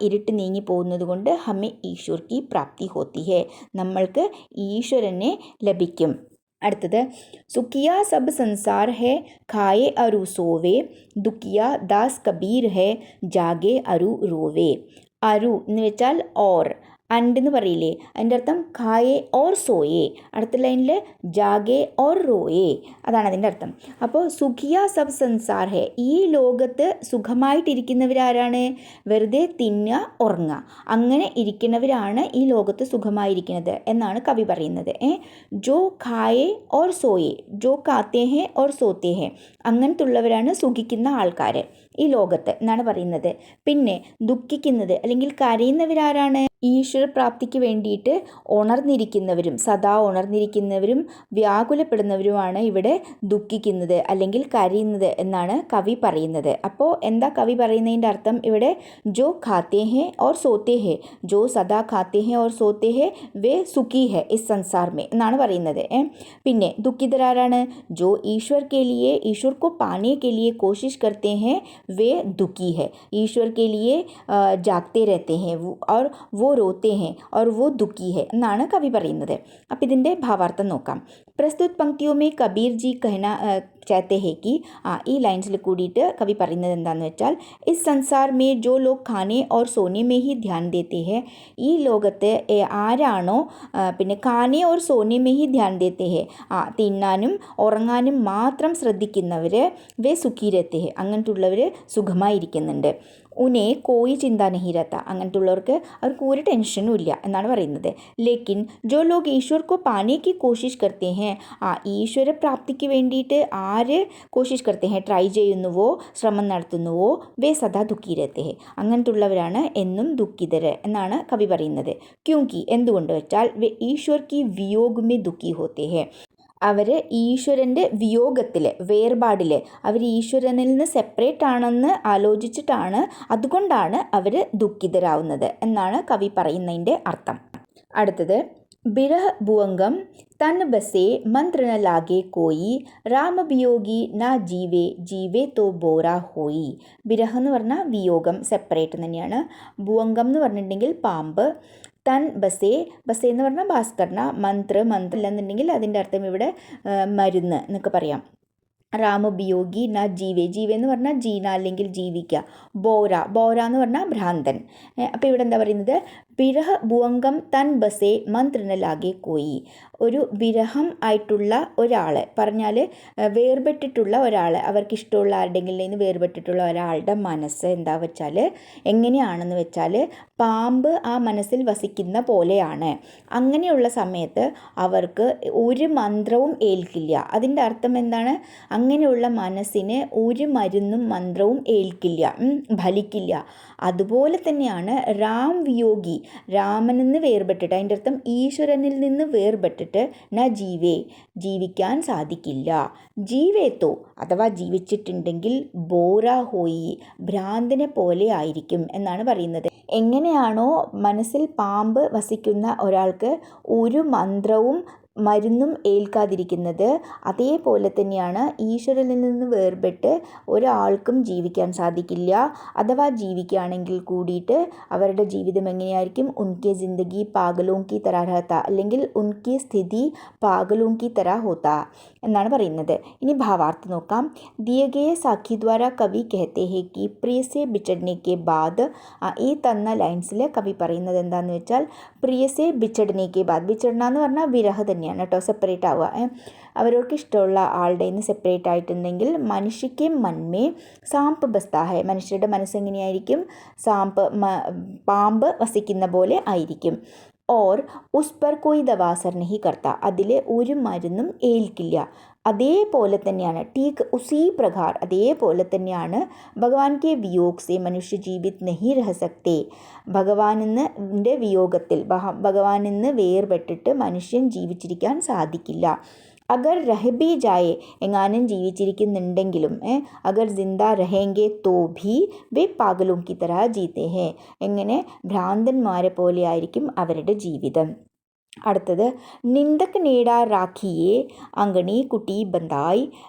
ഇരുട്ട് നീങ്ങിപ്പോകുന്നത് കൊണ്ട് ഹമേ ഈശ്വർ കി പ്രാപ്തി ഹോത്തി ഹേ, നമ്മൾക്ക് ഈശ്വരനെ ലഭിക്കും. അടുത്തത്, സുഖിയ സബ് സംസാർ ഹേ ഖായെ അരു സോവേ, ദുഃഖിയ ദാസ് കബീർ ഹേ ജാഗെ അരു റോവേ. അരു എന്ന് വെച്ചാൽ ഓർ, അണ്ട് എന്ന് പറയില്ലേ, അതിൻ്റെ അർത്ഥം ഖായെ ഓർ സോയെ. അടുത്ത ലൈനിൽ ജാഗെ ഓർ റോയെ, അതാണ് അതിൻ്റെ അർത്ഥം. അപ്പോൾ സുഖിയ സബ് സംസാർ ഹേ, ഈ ലോകത്ത് സുഖമായിട്ടിരിക്കുന്നവരാരാണ്, വെറുതെ തിന്നുക ഉറങ്ങുക അങ്ങനെ ഇരിക്കുന്നവരാണ് ഈ ലോകത്ത് സുഖമായിരിക്കുന്നത് എന്നാണ് കവി പറയുന്നത്. ജോ ഖായെ ഓർ സോയെ, ജോ കാത്തേ ഹേ ഓർ സോത്തേ ഹേ, അങ്ങനത്തുള്ളവരാണ് സുഖിക്കുന്ന ആൾക്കാർ ഈ ലോകത്ത് എന്നാണ് പറയുന്നത്. പിന്നെ ദുഃഖിക്കുന്നത് അല്ലെങ്കിൽ കരയുന്നവരാരാണ്, ഈശ്വര പ്രാപ്തിക്ക് വേണ്ടിയിട്ട് ഉണർന്നിരിക്കുന്നവരും സദാ ഉണർന്നിരിക്കുന്നവരും വ്യാകുലപ്പെടുന്നവരുമാണ് ഇവിടെ ദുഃഖിക്കുന്നത് അല്ലെങ്കിൽ കരയുന്നത് എന്നാണ് കവി പറയുന്നത്. അപ്പോൾ എന്താ കവി പറയുന്നതിൻ്റെ അർത്ഥം, ഇവിടെ ജോ ഖാത്തേ ഹേ ഓർ സോത്തേ ഹേ, ജോ സദാ ഖാത്തേ ഹേ ഓർ സോത്തേ ഹേ വേ സുഖി ഹേ ഇസ് സംസാർ മേ എന്നാണ് പറയുന്നത്. പിന്നെ ദുഃഖിതരാരാണ്, ജോ ഈശ്വർ കെ ലിയെ, ഈശ്വർ को पाने के लिए कोशिश करते हैं वे दुखी है, ईश्वर के लिए जागते रहते हैं और वो रोते हैं और वो दुखी है എന്നാണ് കവി പറയുന്നത്. അപ്പോൾ ഇതിൻ്റെ ഭാവാർത്ഥം നോക്കാം. പ്രസ്തുത് പങ്ക്തിയോ മേ കബീർ ജി कहना चाहते हैं कि, ഈ ലൈൻസിൽ കൂടിയിട്ട് കവി പറയുന്നത് എന്താണെന്ന് വെച്ചാൽ, ഇസ് സംസാർ മേ ജോ ലോഗ് ഖാനെ or Sone may he Dhyan ദേത്തെ ഹെ, ഈ ലോകത്ത് ആരാണോ പിന്നെ ഖാനെ or Sone may he Dhyan ദേത്തെ ഹെ, തിന്നാനും ഉറങ്ങാനും മാത്രം ശ്രദ്ധിക്കുന്നവർ വേ സുഖി രഹത്തെ ഹെ, അങ്ങനത്തുള്ളവർ സുഖമായിരിക്കുന്നുണ്ട്. ഉനെ കോയി ചിന്ത നഹി രഹത്ത, അങ്ങനത്തുള്ളവർക്ക് അവർക്ക് ഒരു ടെൻഷനും ഇല്ല എന്നാണ് പറയുന്നത്. ലേക്കിൻ ജോ ലോഗ് ഈശ്വർ കോ പാനെ കി കോശിഷ് കർത്തെ ഹെ, ഈശ്വര പ്രാപ്തിക്ക് വേണ്ടിയിട്ട് ആര് കോശിഷ് കർത്തെ ഹെ ട്രൈ ചെയ്യുന്നുവോ ശ്രമം നടത്തുന്നുവോ വേ സദാ ദുഃഖി രഹത്തെ ഹെ, അങ്ങനത്തുള്ളവരാണ് എന്നും ദുഃഖിതർ എന്നാണ് കവി പറയുന്നത്. ക്യൂങ്കി എന്തുകൊണ്ട് വെച്ചാൽ വേ ഈശ്വർ കി വിയോഗ് മേ ദുഃഖി ഹോത്തെ ഹെ, അവർ ഈശ്വരൻ്റെ വിയോഗത്തിൽ വേർപാടിൽ അവർ ഈശ്വരനിൽ നിന്ന് സെപ്പറേറ്റ് ആണെന്ന് ആലോചിച്ചിട്ടാണ്, അതുകൊണ്ടാണ് അവർ ദുഃഖിതരാവുന്നത് എന്നാണ് കവി പറയുന്നതിൻ്റെ അർത്ഥം. അടുത്തത്, बिरह भुवंगम तन बसे मंत्र न लागे कोई राम वियोगी ना जीवे जीवे तो बोरा होई. ബിരഹ് എന്ന് പറഞ്ഞാൽ വിയോഗം, സെപ്പറേറ്റ് തന്നെയാണ്. ഭുവംഗം എന്ന് പറഞ്ഞിട്ടുണ്ടെങ്കിൽ പാമ്പ്, തൻ ബസേ, ബസേ എന്ന് പറഞ്ഞാൽ ഭാസ്കരന, മന്ത്ര അല്ലെന്നുണ്ടെങ്കിൽ അതിൻ്റെ അർത്ഥം ഇവിടെ മരുന്ന് എന്നൊക്കെ പറയാം. രാമബിയോഗി ന ജീവേ, ജീവേ എന്ന് പറഞ്ഞാൽ ജീന അല്ലെങ്കിൽ ജീവിക്കുക. ബോര എന്ന് പറഞ്ഞാൽ ഭ്രാന്തൻ. അപ്പോൾ ഇവിടെ എന്താ പറയുന്നത്, വിരഹ ഭുവംഗം തൻ ബസേ മന്ത്രനലാകെ കോയി, ഒരു വിരഹം ആയിട്ടുള്ള ഒരാൾ പറഞ്ഞാൽ വേർപെട്ടിട്ടുള്ള ഒരാൾ, അവർക്ക് ഇഷ്ടമുള്ള ആരുടെങ്കിലും നിന്ന് വേർപെട്ടിട്ടുള്ള ഒരാളുടെ മനസ്സ് എന്താ വെച്ചാൽ എങ്ങനെയാണെന്ന് വെച്ചാൽ പാമ്പ് ആ മനസ്സിൽ വസിക്കുന്ന പോലെയാണ്. അങ്ങനെയുള്ള സമയത്ത് അവർക്ക് ഒരു മന്ത്രവും ഏൽക്കില്ല. അതിൻ്റെ അർത്ഥം എന്താണ്, അങ്ങനെയുള്ള മനസ്സിന് ഒരു മരുന്നും മന്ത്രവും ഏൽക്കില്ല, ഫലിക്കില്ല. അതുപോലെ തന്നെയാണ് രാം വിയോഗി, രാമനിൽ നിന്ന് വേർപെട്ടിട്ട്, അതിൻ്റെ അർത്ഥം ഈശ്വരനിൽ നിന്ന് വേർപെട്ടിട്ട് ന ജീവേ, ജീവിക്കാൻ സാധിക്കില്ല. ജീവേത്തോ അഥവാ ജീവിച്ചിട്ടുണ്ടെങ്കിൽ ബോറാ ഹോയി, ഭ്രാന്തനെ പോലെ ആയിരിക്കും എന്നാണ് പറയുന്നത്. എങ്ങനെയാണോ മനസ്സിൽ പാമ്പ് വസിക്കുന്ന ഒരാൾക്ക് ഒരു മന്ത്രവും മരുന്നും ഏൽക്കാതിരിക്കുന്നത്, അതേപോലെ തന്നെയാണ് ഈശ്വരനിൽ നിന്ന് വേർപെട്ട് ഒരാൾക്കും ജീവിക്കാൻ സാധിക്കില്ല. അഥവാ ജീവിക്കുകയാണെങ്കിൽ കൂടിയിട്ട് അവരുടെ ജീവിതം എങ്ങനെയായിരിക്കും, ഉൻകെ ജിന്ദഗി പാഗലോം കി തരാ രഹത്ത, അല്ലെങ്കിൽ ഉൻകി സ്ഥിതി പാഗലോം കി തരാ ഹോത്ത എന്നാണ് പറയുന്നത്. ഇനി ഭാവാർത്ഥം നോക്കാം. ദിയഗേ സാഖി ദ്വാര കവി കഹത്തെ ഹേ കി പ്രിയ സെ ബിച്ചടനെ കെ ബാദ്, ഈ തന്ന ലൈൻസിൽ കവി പറയുന്നത് എന്താണെന്ന് വെച്ചാൽ പ്രിയ സെ ബിച്ചടനെ കെ ബാദ്, ബിച്ചടന എന്ന് പറഞ്ഞാൽ വിരഹ തന്നെയാണ് കേട്ടോ, സെപ്പറേറ്റ് ആവുക. അവർക്ക് ഇഷ്ടമുള്ള ആളുടെ നിന്ന് സെപ്പറേറ്റ് ആയിട്ടുണ്ടെങ്കിൽ മനുഷ്യക്ക് മന്മേ സാമ്പ് ബസ്താ ഹെ, മനുഷ്യരുടെ മനസ്സ് എങ്ങനെയായിരിക്കും, പാമ്പ് വസിക്കുന്ന പോലെ ആയിരിക്കും. ഓർ ഉസ് പർ കോയി ദവാ അസർ നഹി കർത്ത, അതിൽ ഒരു മരുന്നും ഏൽക്കില്ല. അതേപോലെ തന്നെയാണ് ടീക്ക് ഉസീ പ്രകാർ, അതേപോലെ തന്നെയാണ് ഭഗവാൻ കെ വിയോഗ് സെ മനുഷ്യ ജീവിത് നഹി രഹ സക്തേ, ഭഗവാനിൻ്റെ വിയോഗത്തിൽ, ഭഗവാനിൽ നിന്ന് വേർപെട്ടിട്ട് മനുഷ്യൻ ജീവിച്ചിരിക്കാൻ സാധിക്കില്ല. അഗർ രഹ ബി ജായേ, എങ്ങാനും ജീവിച്ചിരിക്കുന്നുണ്ടെങ്കിലും അഗർ ജിന്ദാ രഹേങ്കെ തോ ഭി വേ പാഗലോം കി തരഹ ജീത്തെ ഹേ, എങ്ങനെ ഭ്രാന്തന്മാരെ പോലെ ആയിരിക്കും അവരുടെ ജീവിതം. അടുത്തത് നിന്ദക്ക് നേടാ രാഖിയെ അങ്കണി കുട്ടി ബന്ധായ്,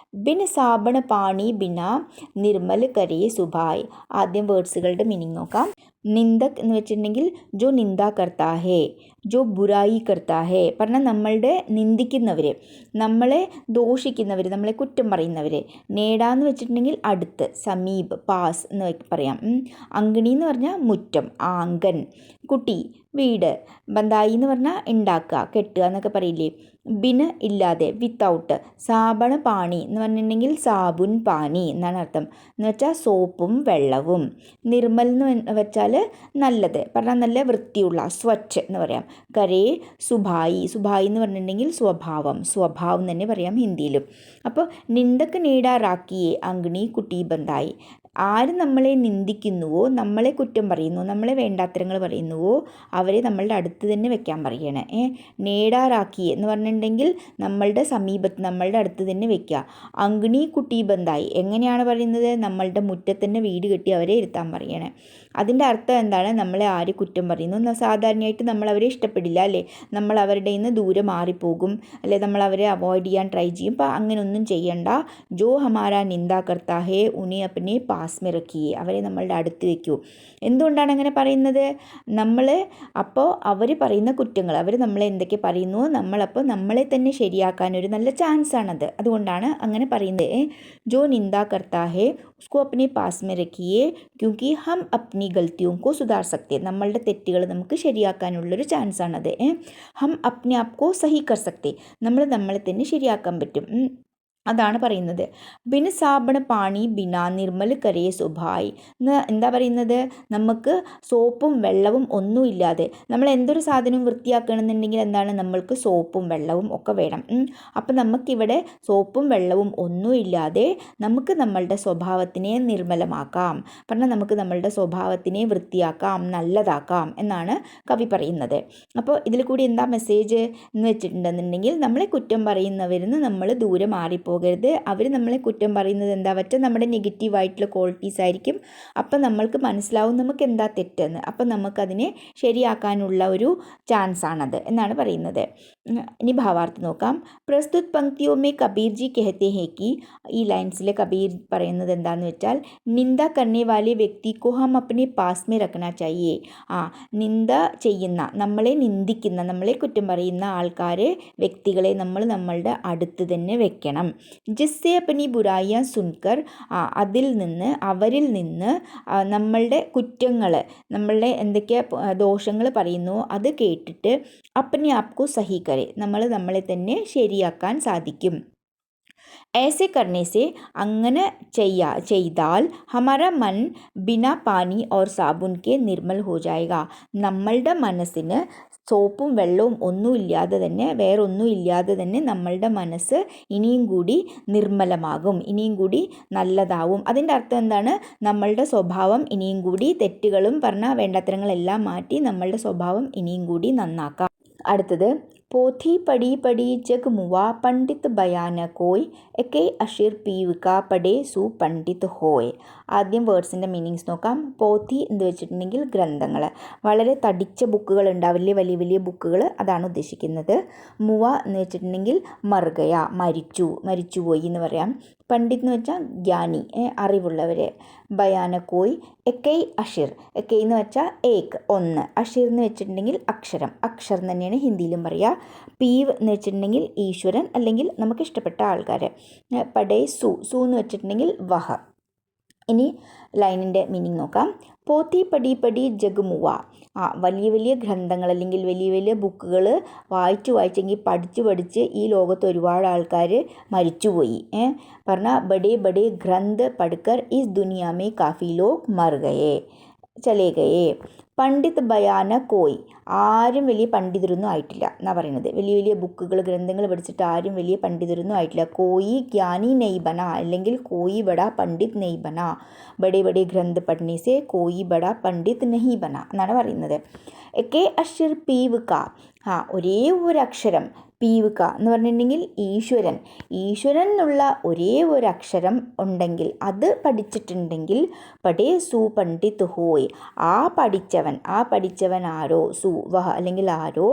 ബിൻ സാബൺ പാണി ബിന നിർമ്മൽ കരേ സുഭായ്. ആദ്യം വേർഡ്സുകളുടെ മീനിങ് നോക്കാം. നിന്ദക് എന്ന് വെച്ചിട്ടുണ്ടെങ്കിൽ ജോ നിന്ദ കർത്താ ഹേ, ജോ ബുറായി കർത്താ ഹേ പറഞ്ഞാൽ നമ്മളുടെ നിന്ദിക്കുന്നവർ, നമ്മളെ ദോഷിക്കുന്നവർ, നമ്മളെ കുറ്റം പറയുന്നവർ. നേടാന്ന് വെച്ചിട്ടുണ്ടെങ്കിൽ അടുത്ത്, സമീപ്, പാസ് എന്ന് പറയാം. അങ്കണി എന്ന് പറഞ്ഞാൽ മുറ്റം, ആങ്കൻ. കുട്ടി വീട്, ബന്ധായി എന്ന് പറഞ്ഞാൽ ഉണ്ടാക്കുക, കെട്ടുക എന്നൊക്കെ പറയില്ലേ. ബിന് ഇല്ലാതെ, വിത്തൗട്ട്. സാബൺ പാണി എന്ന് പറഞ്ഞിട്ടുണ്ടെങ്കിൽ സാബുൻ പാനി എന്നാണ് അർത്ഥം, എന്ന് വെച്ചാൽ സോപ്പും വെള്ളവും. നിർമ്മൽ എന്ന് വെച്ചാൽ നല്ലത് പറഞ്ഞാൽ നല്ല വൃത്തിയുള്ള, സ്വച്ഛ് എന്ന് പറയാം. കരേ സുഭായി, സുഭായി എന്ന് പറഞ്ഞിട്ടുണ്ടെങ്കിൽ സ്വഭാവം തന്നെ പറയാം ഹിന്ദിയിലും. അപ്പോൾ നിന്ദക്ക് നേടാറാക്കിയേ അങ്കിണി കുട്ടി ബന്ധായി, ആര് നമ്മളെ നിന്ദിക്കുന്നുവോ, നമ്മളെ കുറ്റം പറയുന്നു, നമ്മളെ വേണ്ടാത്തരങ്ങൾ പറയുന്നുവോ അവരെ നമ്മളുടെ അടുത്ത് തന്നെ വെക്കാൻ പറയണേ. നേടാറാക്കി എന്ന് പറഞ്ഞിട്ടുണ്ടെങ്കിൽ നമ്മളുടെ സമീപത്ത്, നമ്മളുടെ അടുത്ത് തന്നെ വെക്കുക. അങ്കിണി കുട്ടി ബന്ധായി എങ്ങനെയാണ് പറയുന്നത്, നമ്മളുടെ മുറ്റത്ത് തന്നെ വീട് കെട്ടി അവരെ ഇരുത്താൻ പറയണേ. അതിൻ്റെ അർത്ഥം എന്താണ്, നമ്മളെ ആര് കുറ്റം പറയുന്നു, സാധാരണയായിട്ട് നമ്മൾ അവരെ ഇഷ്ടപ്പെടില്ല അല്ലേ, നമ്മൾ അവരുടെ നിന്ന് ദൂരെ മാറിപ്പോകും, അല്ലെ നമ്മൾ അവരെ അവോയ്ഡ് ചെയ്യാൻ ട്രൈ ചെയ്യും. അപ്പോൾ അങ്ങനെയൊന്നും ചെയ്യണ്ട. ജോ ഹമാരാ നിന്ദാ കർത്താ ഹേ ഉനെ അപ്പനെ പാസ് മെ റഖിയേ, അവരെ നമ്മളുടെ അടുത്ത് വയ്ക്കൂ. എന്തുകൊണ്ടാണ് അങ്ങനെ പറയുന്നത്, നമ്മൾ അപ്പോൾ അവർ പറയുന്ന കുറ്റങ്ങൾ, അവർ നമ്മളെ എന്തൊക്കെ പറയുന്നു, നമ്മളപ്പോൾ നമ്മളെ തന്നെ ശരിയാക്കാൻ ഒരു നല്ല ചാൻസ് ആണത്. അതുകൊണ്ടാണ് അങ്ങനെ പറയുന്നത്. ജോ നിന്ദാ കർത്താ ഹേ ഉസ്കോ അപ്പനെ പാസ് മെ റഖിയേ ക്യോങ്കി ഹം അപ്നി ഗൽത്തിയോം കോ സുധാർ സക്തേ, നമ്മളുടെ തെറ്റുകൾ നമുക്ക് ശരിയാക്കാനുള്ളൊരു ചാൻസ് ആണത്. ഹം അപ്നെ ആപ് കോ സഹി കർ സക്തേ, നമ്മളെ തന്നെ ശരിയാക്കാൻ പറ്റും. അതാണ് പറയുന്നത്. ബിൻ സാബൺ പാണി ബിന നിർമ്മൽ കരേ സുഭായ് എന്ന് എന്താ പറയുന്നത്, നമുക്ക് സോപ്പും വെള്ളവും ഒന്നുമില്ലാതെ നമ്മൾ എന്തൊരു സാധനവും വൃത്തിയാക്കണമെന്നുണ്ടെങ്കിൽ എന്താണ്, നമ്മൾക്ക് സോപ്പും വെള്ളവും ഒക്കെ വേണം. അപ്പം നമുക്കിവിടെ സോപ്പും വെള്ളവും ഒന്നുമില്ലാതെ നമുക്ക് നമ്മളുടെ സ്വഭാവത്തിനെ നിർമ്മലമാക്കാം, പറഞ്ഞാൽ നമുക്ക് നമ്മളുടെ സ്വഭാവത്തിനെ വൃത്തിയാക്കാം, നല്ലതാക്കാം എന്നാണ് കവി പറയുന്നത്. അപ്പോൾ ഇതിൽ കൂടി എന്താ മെസ്സേജ് എന്ന് വെച്ചിട്ടുണ്ടെന്നുണ്ടെങ്കിൽ, നമ്മളെ കുറ്റം പറയുന്നവരിൽ നിന്ന് നമ്മൾ ദൂരെ മാറിപ്പോകരുത്. അവർ നമ്മളെ കുറ്റം പറയുന്നത് എന്താ പറ്റുക, നമ്മുടെ നെഗറ്റീവായിട്ടുള്ള ക്വാളിറ്റീസ് ആയിരിക്കും. അപ്പം നമ്മൾക്ക് മനസ്സിലാവും നമുക്ക് എന്താ തെറ്റെന്ന്, അപ്പം നമുക്കതിനെ ശരിയാക്കാനുള്ള ഒരു ചാൻസ് ആണത് എന്നാണ് പറയുന്നത്. ഇനി ഭാവാർത്ഥം നോക്കാം. പ്രസ്തുത് പങ്ക്തിയോ മേ കബീർ ജി കഹത്തെ ഹെ കി, ഈ ലൈൻസിലെ കബീർ പറയുന്നത് എന്താണെന്ന് വെച്ചാൽ, നിന്ദ കർണേ വാലെ വ്യക്തി കോ ഹം അപ്നെ പാസ് മേ രഖ്നാ ചാഹിയേ. നിന്ദ ചെയ്യുന്ന, നമ്മളെ നിന്ദിക്കുന്ന, നമ്മളെ കുറ്റം പറയുന്ന ആൾക്കാരെ, വ്യക്തികളെ നമ്മൾ നമ്മളുടെ അടുത്ത് തന്നെ വെക്കണം. ജിസ്സെ അപ്നി ബുരായിയാ സുൻകർ, അതിൽ നിന്ന്, അവരിൽ നിന്ന് നമ്മളുടെ കുറ്റങ്ങൾ, നമ്മളുടെ എന്തൊക്കെ ദോഷങ്ങൾ പറയുന്നു അത് കേട്ടിട്ട് അപ്നെ ആപ്കോ സഹി കരെ, നമ്മൾ നമ്മളെ തന്നെ ശരിയാക്കാൻ സാധിക്കും. ऐसे करने से, അങ്ങനെ ചെയ്താൽ ഹമാരാ മൻ ബിനാ പാനി ഓർ സാബുൻ കെ നിർമ്മൽ ഹോ ജായേഗ, നമ്മളുടെ മനസ്സിന് സോപ്പും വെള്ളവും ഒന്നുമില്ലാതെ തന്നെ, വേറൊന്നും ഇല്ലാതെ തന്നെ നമ്മളുടെ മനസ്സ് ഇനിയും കൂടി നിർമ്മലമാകും, ഇനിയും കൂടി നല്ലതാവും. അതിൻ്റെ അർത്ഥം എന്താണ്? നമ്മളുടെ സ്വഭാവം ഇനിയും കൂടി, തെറ്റുകളും പറഞ്ഞ വേണ്ടാത്തരങ്ങളെല്ലാം മാറ്റി നമ്മളുടെ സ്വഭാവം ഇനിയും കൂടി നന്നാക്കാം. അടുത്തത്, പോഥി പടി പടി ജഗ് മുവ പണ്ഡിത് ബയാന കോയ് എക്കെ അഷിർ പീവിക പടേ സു പണ്ഡിത് ഹോയ്. ആദ്യം വേർഡ്സിൻ്റെ മീനിങ്സ് നോക്കാം. പോഥി എന്ന് വെച്ചിട്ടുണ്ടെങ്കിൽ ഗ്രന്ഥങ്ങൾ, വളരെ തടിച്ച ബുക്കുകൾ ഉണ്ടാവില്ലേ, വലിയ വലിയ ബുക്കുകൾ, അതാണ് ഉദ്ദേശിക്കുന്നത്. മുവ എന്ന് വെച്ചിട്ടുണ്ടെങ്കിൽ മർഗയ, മരിച്ചുപോയി എന്ന് പറയാം. പണ്ഡിത് എന്ന് വെച്ചാൽ ജ്ഞാനി, അറിവുള്ളവരെ. ബയാന കോയ് എക്കൈ അഷിർ, എക്കൈ എന്ന് വെച്ചാൽ ഏക്, ഒന്ന്. അഷിർ എന്ന് വെച്ചിട്ടുണ്ടെങ്കിൽ അക്ഷരം, അക്ഷരം തന്നെയാണ് ഹിന്ദിയിലും പറയുക. പീവ് എന്ന് വെച്ചിട്ടുണ്ടെങ്കിൽ ഈശ്വരൻ അല്ലെങ്കിൽ നമുക്ക് ഇഷ്ടപ്പെട്ട ആൾക്കാർ. പടേ സു എന്ന് വെച്ചിട്ടുണ്ടെങ്കിൽ വഹ. ഇനി ലൈനിൻ്റെ മീനിങ് നോക്കാം. പോത്തി പടി പടി ജഗ്മുവ, വലിയ വലിയ ഗ്രന്ഥങ്ങൾ അല്ലെങ്കിൽ വലിയ വലിയ ബുക്കുകൾ വായിച്ചെങ്കിൽ പഠിച്ച് ഈ ലോകത്ത് ഒരുപാട് ആൾക്കാർ മരിച്ചുപോയി. പറഞ്ഞാൽ ബഡേ ബഡേ ഗ്രന്ഥ് പഠിക്കർ ഇസ് ദുനിയാ മേ കാഫി ലോഗ് മർ ഗയേ, ചലേ ഗയേ. പണ്ഡിത് ബയാന കോയ്, ആരും വലിയ പണ്ഡിതരൊന്നും ആയിട്ടില്ല എന്നാണ് പറയുന്നത്. വലിയ വലിയ ബുക്കുകൾ, ഗ്രന്ഥങ്ങൾ പഠിച്ചിട്ട് ആരും വലിയ പണ്ഡിതരൊന്നും ആയിട്ടില്ല. കോയി ജ്ഞാനി നെയ് ബന, അല്ലെങ്കിൽ കോയി ബഡാ പണ്ഡിത് നെയ് ബന. ബഡേ ബഡേ ഗ്രന്ഥ പഠനെ സെ കോയി ബഡാ പണ്ഡിത് നഹി ബന എന്നാണ് പറയുന്നത്. എക്കെ അഷിർ പീവുക, ഒരേ ഒരു അക്ഷരം, പീവുക എന്ന് പറഞ്ഞിട്ടുണ്ടെങ്കിൽ ഈശ്വരൻ എന്നുള്ള ഒരേ ഒരു അക്ഷരം ഉണ്ടെങ്കിൽ, അത് പഠിച്ചിട്ടുണ്ടെങ്കിൽ പടേ സു പണ്ഡിത് ഹോയ്, ആ പഠിച്ചവൻ ആരോ, സു വഹ അല്ലെങ്കിൽ ആരോ,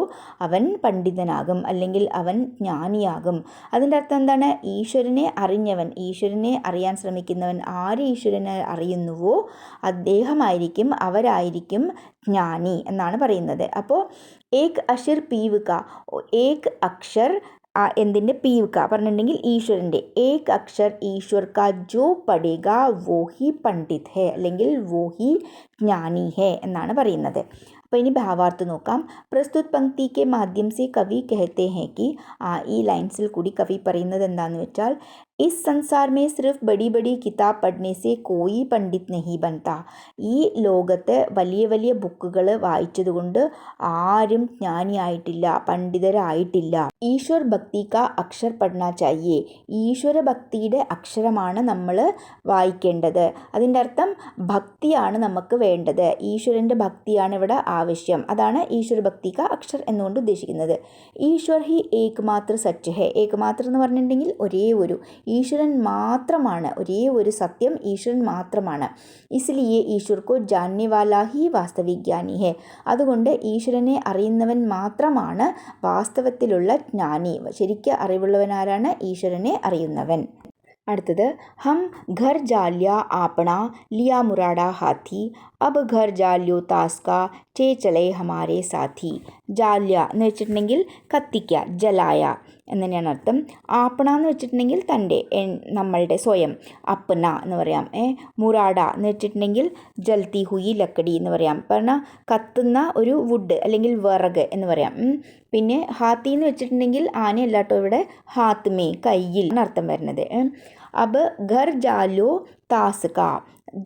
അവൻ പണ്ഡിതനാകും അല്ലെങ്കിൽ അവൻ ജ്ഞാനിയാകും. അതിൻ്റെ അർത്ഥം എന്താണ്? ഈശ്വരനെ അറിഞ്ഞവൻ, ഈശ്വരനെ അറിയാൻ ശ്രമിക്കുന്നവൻ, ആര് ഈശ്വരനെ അറിയുന്നുവോ അദ്ദേഹമായിരിക്കും, അവരായിരിക്കും ജ്ഞാനി എന്നാണ് പറയുന്നത്. അപ്പോൾ ഏക് അഷിർ പീവുക, ഏക് അക്ഷർ എന്തിൻ്റെ? പീവുക പറഞ്ഞിട്ടുണ്ടെങ്കിൽ ഈശ്വരൻ്റെ. ഏക് അക്ഷർ ഈശ്വർ കാ ജോ പഠേഗ വോ ഹി പണ്ഡിത് ഹെ, അല്ലെങ്കിൽ വോ ഹി ജ്ഞാനി ഹെ എന്നാണ് പറയുന്നത്. അപ്പോൾ ഇനി ഭാവാർത്ഥം നോക്കാം. പ്രസ്തുത് പങ്ക്തി കെ മാധ്യം സെ കവി കഹത്തെ ഹെ കി, ഈ ലൈൻസിൽ കൂടി കവി പറയുന്നത് എന്താണെന്ന് വെച്ചാൽ, इस संसार में सिर्फ बड़ी बड़ी किताब पढ़ने से कोई पंडित नहीं बनता, ഈ ലോകത്ത് വലിയ വലിയ ബുക്കുകൾ വായിച്ചതുകൊണ്ട് ആരും ജ്ഞാനിയായിട്ടില്ല, പണ്ഡിതരായിട്ടില്ല. ഈശ്വർ ഭക്തി കാ അക്ഷർ പഠനാ ചാഹിയേ, ഈശ്വര ഭക്തിയുടെ അക്ഷരമാണ് നമ്മൾ വായിക്കേണ്ടത്. അതിൻ്റെ അർത്ഥം ഭക്തിയാണ് നമുക്ക് വേണ്ടത്, ഈശ്വരൻ്റെ ഭക്തിയാണ് ഇവിടെ ആവശ്യം. അതാണ് ഈശ്വര ഭക്തി കാ അക്ഷർ എന്നുകൊണ്ട് ഉദ്ദേശിക്കുന്നത്. ഈശ്വർ ഹി ഏക് മാത്ര സച്ച് ഹെ, ഏക് മാത്ര എന്ന് പറഞ്ഞിട്ടുണ്ടെങ്കിൽ ഒരേ ഒരു, ഈശ്വരൻ മാത്രമാണ്, ഒരേ ഒരു സത്യം ഈശ്വരൻ മാത്രമാണ്. ഇസ്ലിയെ ഈശ്വർ കോ ജാനനെ വാലാ ഹി വാസ്തവിക് ജ്ഞാനി ഹെ, അതുകൊണ്ട് ഈശ്വരനെ അറിയുന്നവൻ മാത്രമാണ് വാസ്തവത്തിലുള്ള ജ്ഞാനി. ശരിക്കും അറിവുള്ളവനാരാണ്? ഈശ്വരനെ അറിയുന്നവൻ. അടുത്തത്, ഹം ഘർ ജാല്യ ആപ്പണ ലിയാ മുറാഡ ഹാത്തി അബ് ഘർ ജാല്യോ താസ്ക ചേ ചലേ ഹമാരെ സാഥി. ജാല്യ എന്ന് വെച്ചിട്ടുണ്ടെങ്കിൽ കത്തിക്കുക, ജലായ എന്നുതന്നെയാണ് അർത്ഥം. ആപ്പണ എന്ന് വെച്ചിട്ടുണ്ടെങ്കിൽ തൻ്റെ, നമ്മളുടെ, സ്വയം. അപ്പന എന്ന് പറയാം. മുറാഡ എന്ന് വെച്ചിട്ടുണ്ടെങ്കിൽ ജൽത്തി ഹുയി ലക്കടി എന്ന് പറയാം, പറഞ്ഞാൽ കത്തുന്ന ഒരു വുഡ് അല്ലെങ്കിൽ വിറക് എന്ന് പറയാം. പിന്നെ ഹാത്തി എന്ന് വെച്ചിട്ടുണ്ടെങ്കിൽ ആനയല്ല കേട്ടോ, ഇവിടെ ഹാത്ത് കയ്യിൽ അർത്ഥം വരുന്നത്. അബ് ഘർ ജാലോ താസ്ക,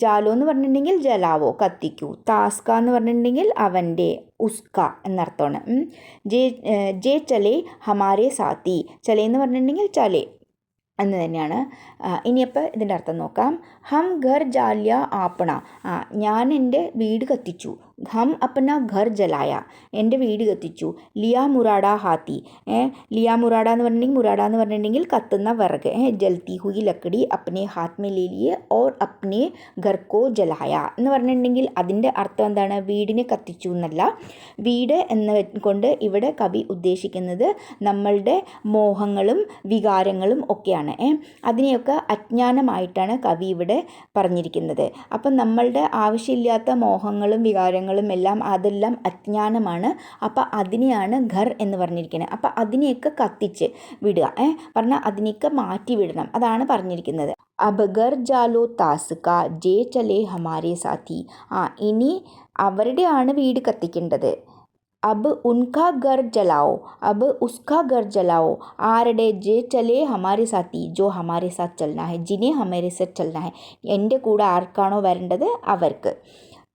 ജാലോ എന്ന് പറഞ്ഞിട്ടുണ്ടെങ്കിൽ ജലാവോ, കത്തിക്കൂ. താസ്ക എന്ന് പറഞ്ഞിട്ടുണ്ടെങ്കിൽ അവൻ്റെ, ഉസ്ക എന്നർത്ഥമാണ്. ജേ ചലേ ഹമാരെ സാത്തി, ചലേ എന്ന് പറഞ്ഞിട്ടുണ്ടെങ്കിൽ ചലേ എന്ന് തന്നെയാണ്. ഇനിയപ്പോൾ ഇതിൻ്റെ അർത്ഥം നോക്കാം. ഹം ഘർ ജാല്യ ആപ്പണ, ഞാൻ എൻ്റെ വീട് കത്തിച്ചു. ഹം അപ്ന ഘർ ജലായ, എൻ്റെ വീട് കത്തിച്ചു. ലിയാ മുറാഡ ഹാത്തി, ലിയാ മുറാഡ എന്ന് പറഞ്ഞിട്ടുണ്ടെങ്കിൽ കത്തുന്ന വിറക്, ജൽത്തി ഹുയി Lakkidi അപ്നെ Haat may Leh ലിയെ or അപ്നെ ഘർ കോ ജലായ എന്ന് പറഞ്ഞിട്ടുണ്ടെങ്കിൽ അതിൻ്റെ അർത്ഥം എന്താണ്? വീടിനെ കത്തിച്ചു എന്നല്ല. വീട് എന്ന് കൊണ്ട് ഇവിടെ കവി ഉദ്ദേശിക്കുന്നത് നമ്മളുടെ മോഹങ്ങളും വികാരങ്ങളും ഒക്കെയാണ്. അതിനെയൊക്കെ അജ്ഞാനമായിട്ടാണ് കവി ഇവിടെ പറഞ്ഞിരിക്കുന്നത്. അപ്പം നമ്മളുടെ ആവശ്യമില്ലാത്ത മോഹങ്ങളും വികാരങ്ങളും അതെല്ലാം അജ്ഞാനമാണ്. അപ്പം അതിനെയാണ് ഘർ എന്ന് പറഞ്ഞിരിക്കുന്നത്. അപ്പം അതിനെയൊക്കെ കത്തിച്ച് വിടുക, പറഞ്ഞാൽ അതിനെയൊക്കെ മാറ്റി വിടണം, അതാണ് പറഞ്ഞിരിക്കുന്നത്. അബ് ഘർ ജാലോ താസ്ക ജേ ചലേ ഹമാരെ സാഥി, ഇനി അവരുടെയാണ് വീട് കത്തിക്കേണ്ടത്. अब उनका घर जलाओ, अब उसका घर जलाओ, ആരുടെ? ജെ ചലേ ഹമാരെ സാത്തി, ജോ ഹമാരെ സാത്ത് ചലന ഹെ, ജിനെ ഹമാരെ സാത്ത് ചലന ഹെ, എൻ്റെ കൂടെ ആർക്കാണോ വരേണ്ടത് അവർക്ക്.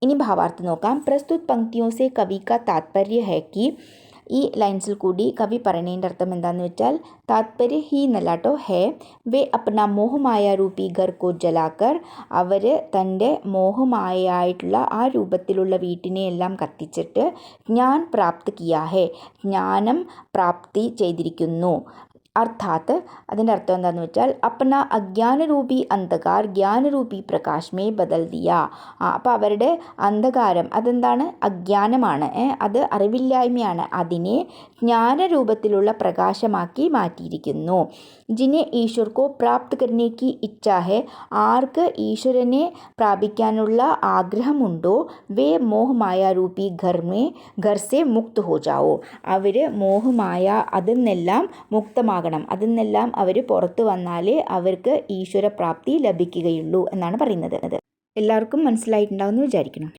ഇനി ഭാവാർത്ഥം നോക്കാം. പ്രസ്തുത പങ്ക്തിയോ സെ കവി കാ താത്പര്യ ഹെ കി, ഈ ലൈൻസിൽ കൂടി കവി പറയുന്നതിൻ്റെ അർത്ഥം എന്താണെന്ന് വെച്ചാൽ താത്പര്യ ഹി എന്നല്ല കേട്ടോ, ഹേ വേ അപ്ന മോഹമായ രൂപി ഘർ കോ ജലാക്കർ, അവർ തൻ്റെ മോഹമായിട്ടുള്ള ആ രൂപത്തിലുള്ള വീട്ടിനെ എല്ലാം കത്തിച്ചിട്ട് ജ്ഞാൻ പ്രാപ്ത് കിയാ ഹേ, ജ്ഞാനം പ്രാപ്തി ചെയ്തിരിക്കുന്നു. അർത്ഥാത്ത് അതിൻ്റെ അർത്ഥം എന്താണെന്ന് വെച്ചാൽ അപ്ന അജ്ഞാനരൂപി അന്ധകാർ ജ്ഞാനരൂപി പ്രകാശമേ ബദൽ ദിയ, അപ്പോൾ അവരുടെ അന്ധകാരം അതെന്താണ്? അജ്ഞാനമാണ്, അത് അറിവില്ലായ്മയാണ്, അതിനെ ജ്ഞാനരൂപത്തിലുള്ള പ്രകാശമാക്കി മാറ്റിയിരിക്കുന്നു. ജിനെ ഈശ്വർ കോ പ്രാപ്ത് കർനെ കി ഇച്ഛാ ഹെ, ആർക്ക് ഈശ്വരനെ പ്രാപിക്കാനുള്ള ആഗ്രഹമുണ്ടോ വേ മോഹമായ രൂപി ഘർ സെ മുക്ത് ഹോ ജാവോ, അവർ മോഹമായ അതിൽ നിന്നെല്ലാം മുക്തമാകണം, അതിൽ നിന്നെല്ലാം അവർ പുറത്തു വന്നാലേ അവർക്ക് ഈശ്വരപ്രാപ്തി ലഭിക്കുകയുള്ളൂ എന്നാണ് പറയുന്നത്. എല്ലാവർക്കും മനസ്സിലായിട്ടുണ്ടാവുമെന്ന് വിചാരിക്കണം.